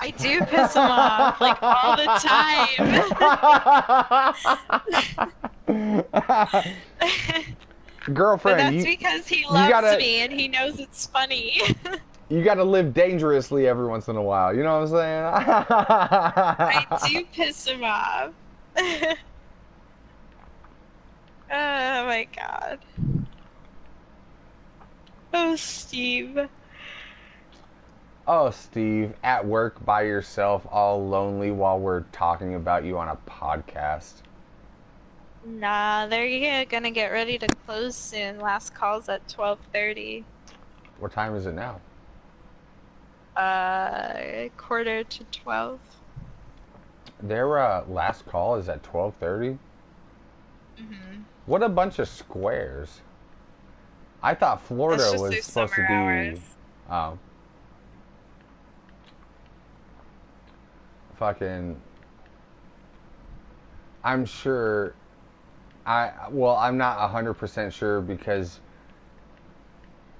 S1: I do piss him off like all the time. But
S2: Girlfriend,
S1: that's
S2: you
S1: because he
S2: you
S1: loves
S2: gotta
S1: me and he knows it's funny.
S2: you gotta live dangerously every once in a while. You know what
S1: I
S2: I'm saying?
S1: do piss him off. Oh my God. Oh, Steve.
S2: Oh, Steve, at work by yourself, all lonely while we're talking about you on a podcast.
S1: Nah, they're gonna get ready to close soon. Last call's at 12:30.
S2: What time is it now?
S1: Quarter to 12.
S2: Their last call is at 12:30.
S1: Hmm.
S2: What a bunch of squares. I thought
S1: That's
S2: Florida
S1: just
S2: was
S1: their
S2: supposed
S1: summer
S2: to be
S1: hours.
S2: oh, fucking. I'm sure. I'm not 100% sure because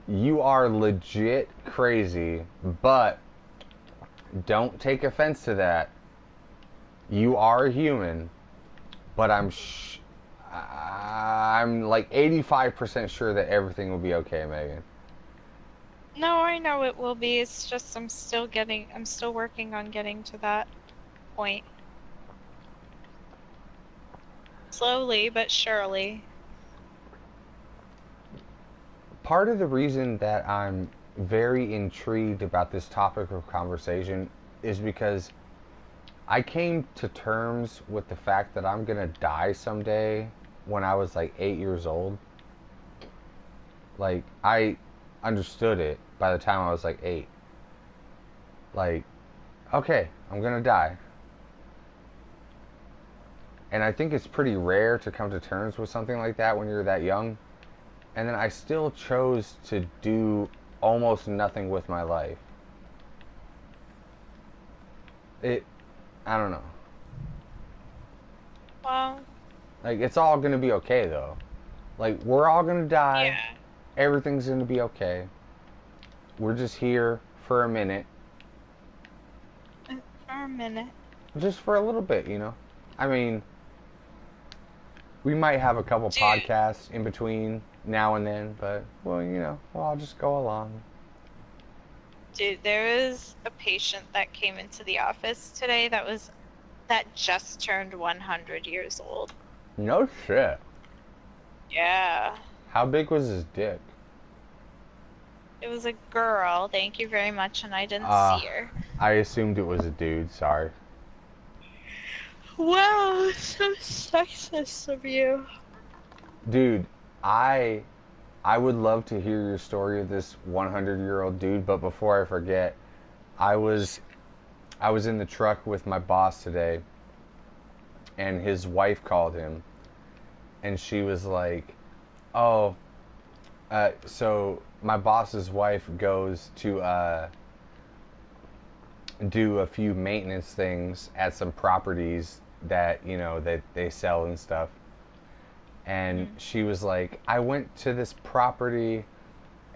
S2: you are legit crazy, but don't take offense to that. You are a human, but I'm like 85% sure that everything will be okay, Megan.
S1: No, I know it will be. It's just I'm still working on getting to that point. Slowly but surely.
S2: Part of the reason that I'm very intrigued about this topic of conversation is because I came to terms with the fact that I'm gonna die someday when I was like 8 years old. Like, I understood it by the time I was like 8. Like, okay, I'm gonna die. And I think it's pretty rare to come to terms with something like that when you're that young. And then I still chose to do almost nothing with my life. It, I don't know.
S1: Well,
S2: Like, it's all gonna be okay though. Like, we're all gonna die.
S1: yeah,
S2: Everything's gonna be okay. We're just here for a minute.
S1: for a minute.
S2: Just for a little bit, you know? I mean, we might have a couple
S1: Dude,
S2: podcasts in between now and then, but, well, we'll all just go along.
S1: there was a patient that came into the office today that just turned 100 years old.
S2: No shit.
S1: Yeah.
S2: How big was his dick?
S1: It was a girl, thank you very much, and I didn't
S2: Uh,
S1: see her.
S2: I assumed it was a dude, sorry.
S1: Wow, so sexist of you.
S2: Dude, I I would love to hear your story of this 100-year-old dude, but before I forget, I was I was in the truck with my boss today, and his wife called him, and she was like, "Oh, so my boss's wife goes to do a few maintenance things at some properties that that they sell and stuff." And
S1: Mm.
S2: she was like, "I went to this property,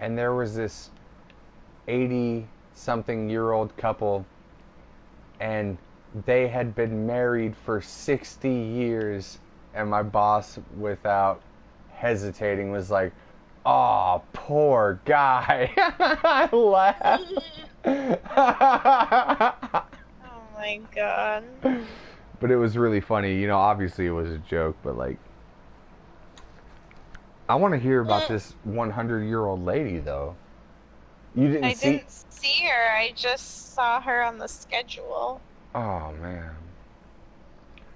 S2: and there was this 80 something year old couple, and they had been married for 60 years." And my boss, without hesitating, was like, "Oh, poor guy." I laughed.
S1: Oh my God.
S2: But it was really funny. Obviously it was a joke, but like, I want to hear about
S1: Mm,
S2: this 100-year-old lady, though. You didn't
S1: I
S2: see.
S1: didn't see her. I just saw her on the schedule.
S2: Oh, man.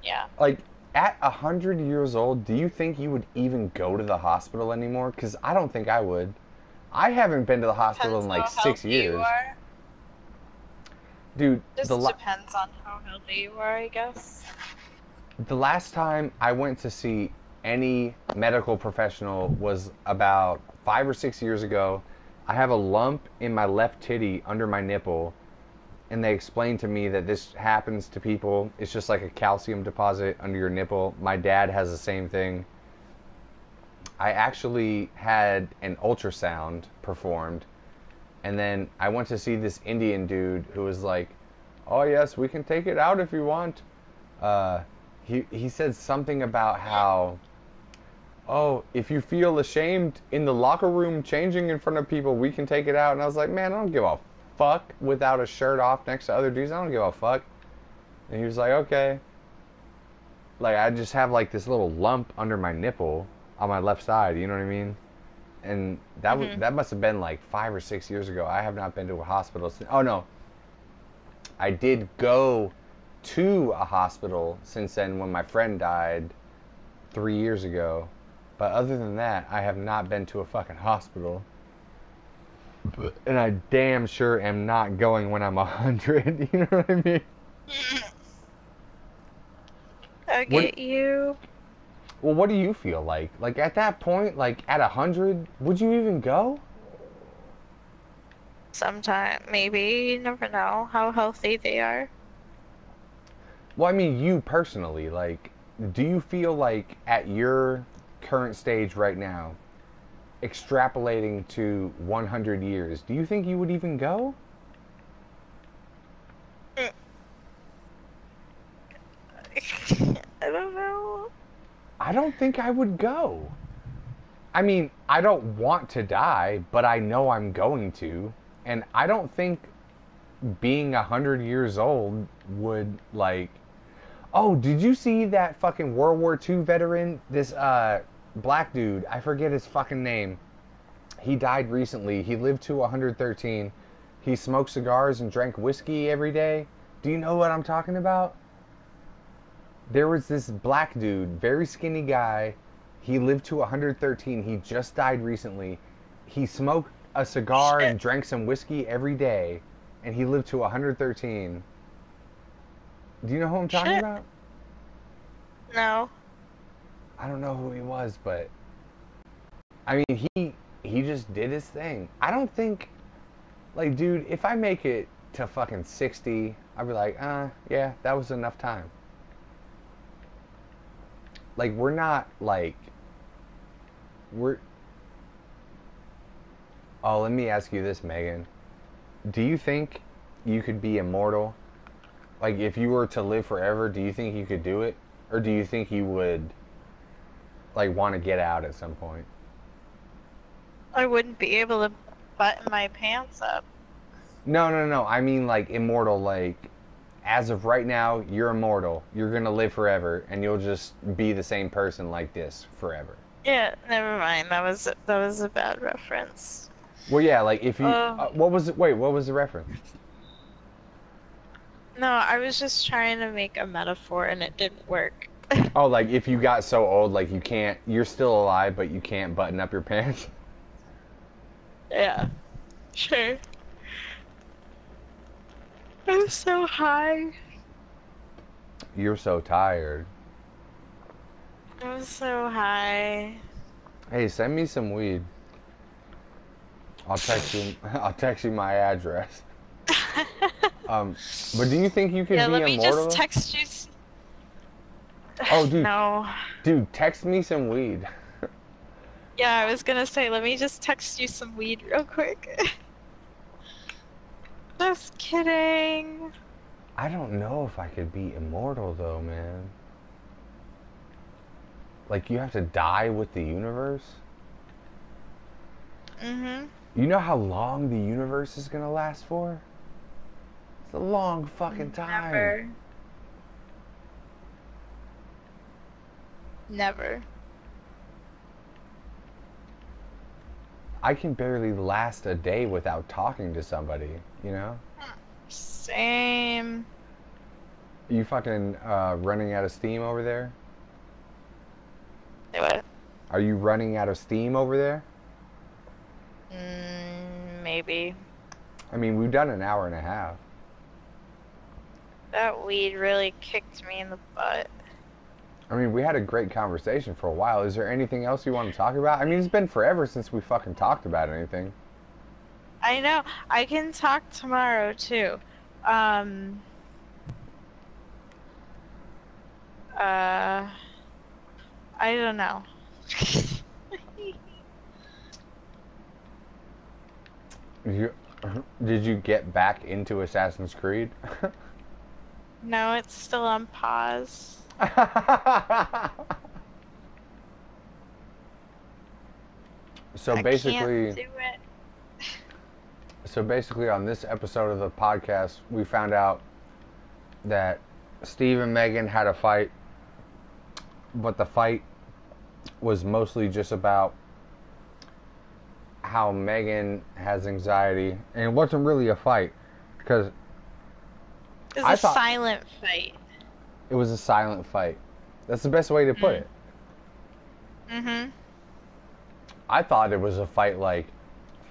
S1: Yeah.
S2: Like, at 100 years old, do you think you would even go to the hospital anymore? Because I don't think I would. I haven't been to the hospital
S1: Depends
S2: in like
S1: how
S2: six
S1: healthy you
S2: years.
S1: are.
S2: Dude,
S1: Just depends on how healthy you are, I guess.
S2: the last time I went to see any medical professional was about 5 or 6 years ago. I have a lump in my left titty under my nipple, and they explained to me that this happens to people. It's just like a calcium deposit under your nipple. My dad has the same thing. I actually had an ultrasound performed, and then I went to see this Indian dude who was like, oh yes, we can take it out if you want. Uh, he said something about how, oh, if you feel ashamed in the locker room changing in front of people, we can take it out. And I was like, man, I don't give a fuck without a shirt off next to other dudes. I don't give a fuck. And he was like, okay. Like, I just have like this little lump under my nipple on my left side. You know what I mean? And
S1: Hmm.
S2: that must have been like 5 or 6 years ago. I have not been to a hospital since. Oh no, I did go to a hospital since then when my friend died 3 years ago. But other than that, I have not been to a fucking hospital. And I damn sure am not going when I'm 100. You know what I mean?
S1: I
S2: What?
S1: get you.
S2: Well, what do you feel like? Like at that point, like at 100, would you even go?
S1: Sometime, maybe. You never know how healthy they are.
S2: Well, I mean, you personally, like, do you feel like at your current stage right now, extrapolating to 100 years, do you think you would even go?
S1: I don't know.
S2: I don't think I would go. I mean, I don't want to die, but I know I'm going to. And I don't think being 100 years old would, like. Oh, did you see that fucking World War II veteran? This black dude, I forget his fucking name. He died recently. He lived to 113. He smoked cigars and drank whiskey every day. Do you know what I'm talking about? There was this black dude, very skinny guy. He lived to 113. He just died recently. He smoked a cigar
S1: Shit.
S2: and drank some whiskey every day, and he lived to 113. Do you know who I'm talking
S1: Shit.
S2: about?
S1: No.
S2: I don't know who he was, but I mean, he just did his thing. I don't think, like, dude, if I make it to fucking 60, I'd be like, yeah, that was enough time. Like, we're not like we're. Oh, let me ask you this, Megan. Do you think you could be immortal? Like, if you were to live forever, do you think you could do it, or do you think you would like want to get out at some point?
S1: I wouldn't be able to button my pants up.
S2: No, no, no. I mean, like immortal. Like, as of right now, you're immortal. You're gonna live forever, and you'll just be the same person like this forever.
S1: Yeah, never mind. That was a bad reference.
S2: Well, yeah. Like, if you,
S1: Oh,
S2: what was it? Wait, what was the reference?
S1: no, I was just trying to make a metaphor and it didn't work.
S2: Oh, like if you got so old, like you can't, you're still alive, but you can't button up your pants.
S1: Yeah, sure. I'm so high.
S2: You're so tired.
S1: I'm so high.
S2: Hey, send me some weed. I'll text you. I'll text you my address. Um, but do you think you could
S1: Yeah,
S2: be
S1: let me just
S2: immortal?
S1: text you.
S2: Oh, dude,
S1: No.
S2: dude, text me some weed.
S1: Yeah, I was gonna say, let me just text you some weed real quick. Just kidding.
S2: I don't know if I could be immortal though, man. Like you have to die with the universe.
S1: Mm-hmm.
S2: You know how long the universe is gonna last for? It's a long fucking time.
S1: Never. Never.
S2: I can barely last a day without talking to somebody, you know?
S1: Same.
S2: You fucking running out of steam over there?
S1: Do it.
S2: Are you running out of steam over there?
S1: Maybe.
S2: I mean, we've done an hour and a half.
S1: That weed really kicked me in the butt.
S2: I mean, we had a great conversation for a while. Is there anything else you want to talk about? I mean, it's been forever since we fucking talked about anything.
S1: I know. I can talk tomorrow too. Um, uh, I don't know.
S2: You, did you get back into Assassin's Creed?
S1: No, it's still on pause.
S2: So
S1: I can't
S2: basically,
S1: do it.
S2: on this episode of the podcast, we found out that Steve and Megan had a fight, but the fight was mostly just about how Megan has anxiety, and it wasn't really a fight because
S1: It's
S2: I
S1: a
S2: thought
S1: silent fight.
S2: it was a silent fight. That's the best way to put it.
S1: Mm-hmm.
S2: I thought it was a fight like,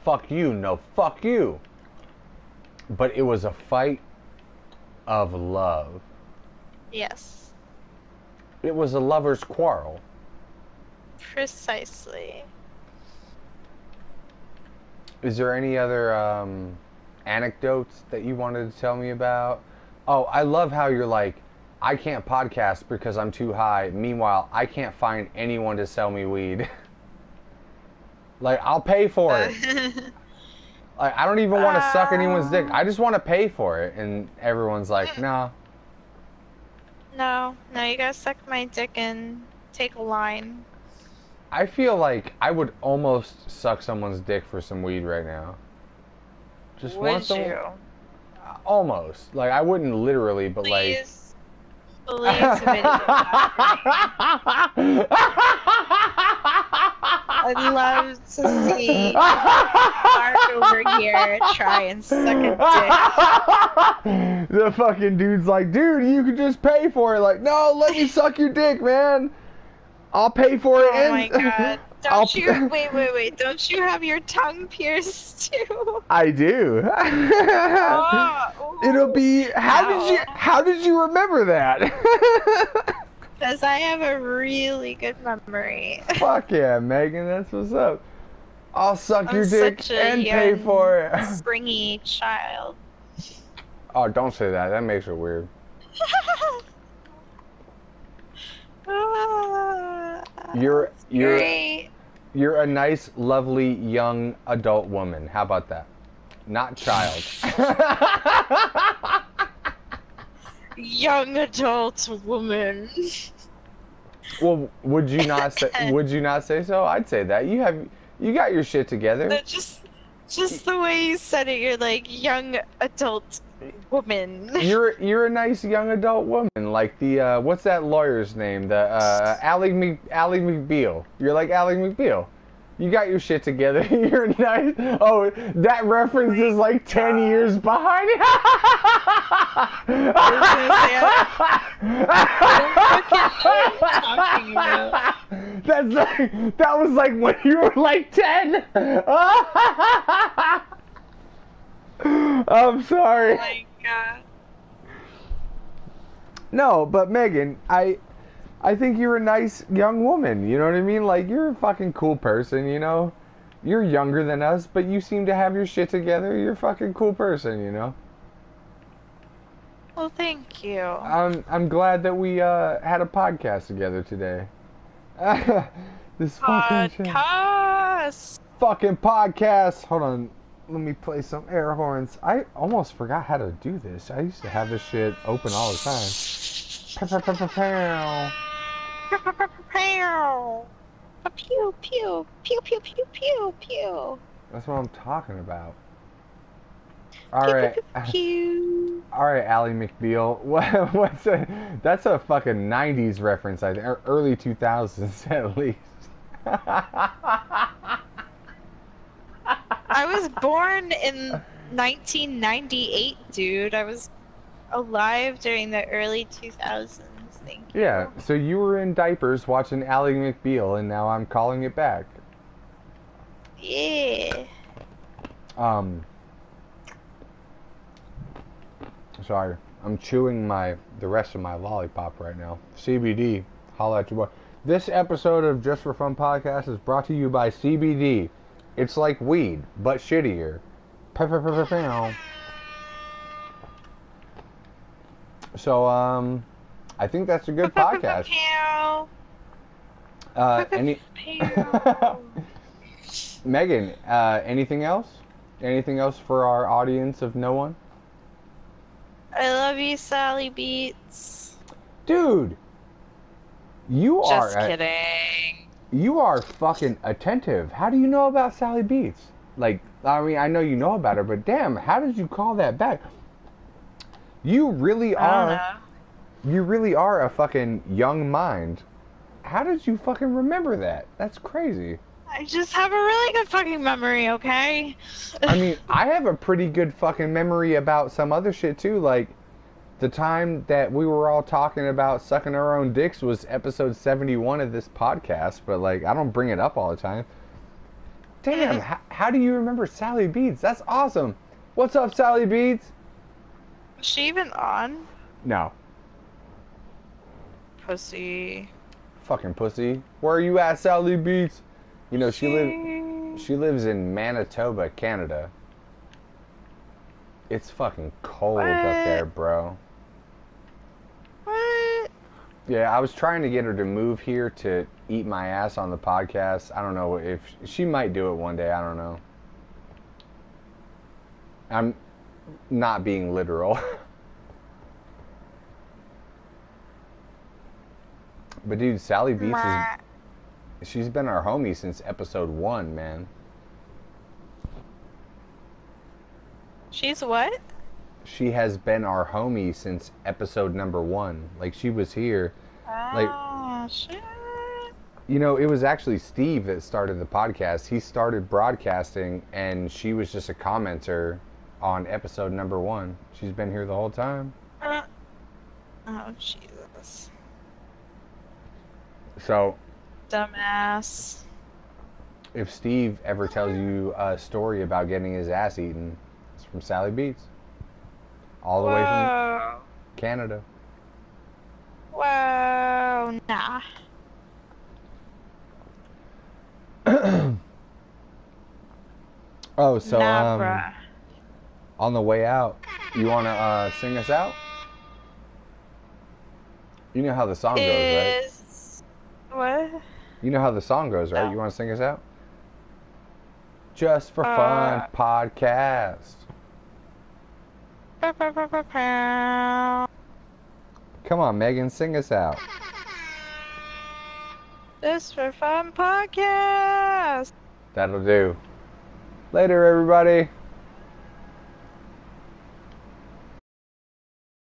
S2: fuck you, no, fuck you. But it was a fight of love.
S1: Yes.
S2: It was a lover's quarrel.
S1: Precisely.
S2: Is there any other anecdotes that you wanted to tell me about? Oh, I love how you're like, I can't podcast because I'm too high. Meanwhile, I can't find anyone to sell me weed. Like, I'll pay for it. Like, I don't even want to suck anyone's dick. I just want to pay for it. And everyone's like, nah.
S1: No, you gotta suck my dick and take a line.
S2: I feel like I would almost suck someone's dick for some weed right now. Just want some.
S1: Would you?
S2: Almost. Like, I wouldn't literally, but
S1: Please, please video that. I'd love to see Mark over here try and suck a dick.
S2: The fucking dude's like, dude, you could just pay for it. Like, no, let me suck your dick, man. I'll pay for it.
S1: Oh my god. Don't you wait, don't you have your tongue pierced too?
S2: I do.
S1: Oh,
S2: It'll be how did you remember that?
S1: Because I have a really good memory.
S2: Fuck yeah, Megan, that's what's up. I'll suck
S1: I'm
S2: your dick
S1: such a
S2: and pay for it.
S1: Springy child.
S2: Oh, don't say that. That makes it weird. You're
S1: Great.
S2: you're a nice, lovely, young adult woman. How about that? Not child.
S1: Young adult woman.
S2: Well, would you not say so? I'd say that. You got your shit together.
S1: No, just the way you said it, you're like young adult woman.
S2: You're a nice young adult woman, like the what's that lawyer's name? The Ally McBeal. You're like Ally McBeal. You got your shit together. You're nice. Oh, that reference is like 10 years behind. That was like when you were like 10. I'm sorry.
S1: Oh my god.
S2: No, but Megan, I think you're a nice young woman, you know what I mean? Like, you're a fucking cool person, you know? You're younger than us, but you seem to have your shit together. You're a fucking cool person, you know?
S1: Well, thank you.
S2: I'm glad that we had a podcast together today. This
S1: Podcast.
S2: fucking podcast. Hold on. Let me play some air horns. I almost forgot how to do this. I used to have this shit open all the time.
S1: Pew pew pew pew pew pew pew.
S2: That's what I'm talking about.
S1: Pew,
S2: All right,
S1: pew, pew.
S2: all right, Ally McBeal. What's a? That's a fucking '90s reference, I think, or early 2000s at least.
S1: I was born in 1998, dude. I was alive during the early 2000s. Thank you.
S2: Yeah, so you were in diapers watching Ally McBeal, and now I'm calling it back.
S1: Yeah.
S2: Sorry, I'm chewing the rest of my lollipop right now. CBD, holla at your boy. This episode of Just for Fun podcast is brought to you by CBD. It's like weed, but shittier. So, I think that's a good podcast. Megan, anything else? Anything else for our audience of no one?
S1: I love you, Sallybeatz.
S2: Dude, you are
S1: Just kidding.
S2: you are fucking attentive. How do you know about Sally Beats? Like, I mean, I know you know about her, but damn, how did you call that back? You really
S1: I don't
S2: are,
S1: know.
S2: you really are a fucking young mind. How did you fucking remember that? That's crazy.
S1: I just have a really good fucking memory, okay?
S2: I mean, I have a pretty good fucking memory about some other shit too. Like, the time that we were all talking about sucking our own dicks was episode 71 of this podcast, but like, I don't bring it up all the time. Damn, how do you remember Sally Beats? That's awesome. What's up, Sally Beats?
S1: Is she even on?
S2: No.
S1: Pussy.
S2: Fucking pussy. Where are you at, Sally Beats? You know,
S1: She...
S2: she lives in Manitoba, Canada. It's fucking cold up there,
S1: What?
S2: bro.
S1: What?
S2: Yeah, I was trying to get her to move here to eat my ass on the podcast. I don't know if she might do it one day. I don't know. I'm not being literal. But dude, Sally Beats is
S1: Mwah.
S2: she's been our homie since episode 1, man.
S1: She's what?
S2: She has been our homie since episode number 1. Like, she was here. Like,
S1: Oh, shit.
S2: you know, it was actually Steve that started the podcast. He started broadcasting, and she was just a commenter on episode number 1. She's been here the whole time.
S1: Uh, oh, Jesus.
S2: So,
S1: Dumbass.
S2: if Steve ever tells you a story about getting his ass eaten, it's from Sally Beats. All the way from
S1: Whoa.
S2: Canada.
S1: Whoa. Nah.
S2: Oh, so,
S1: Nah, bruh.
S2: on the way out, you want to sing us out? You know how the song goes, right?
S1: Is... What?
S2: You know how the song goes, right?
S1: No.
S2: You want to sing us out? Just for fun
S1: Uh...
S2: podcast.
S1: Bow, bow, bow, bow, bow.
S2: Come on, Megan, sing us out.
S1: Just for fun podcast.
S2: That'll do. Later, everybody.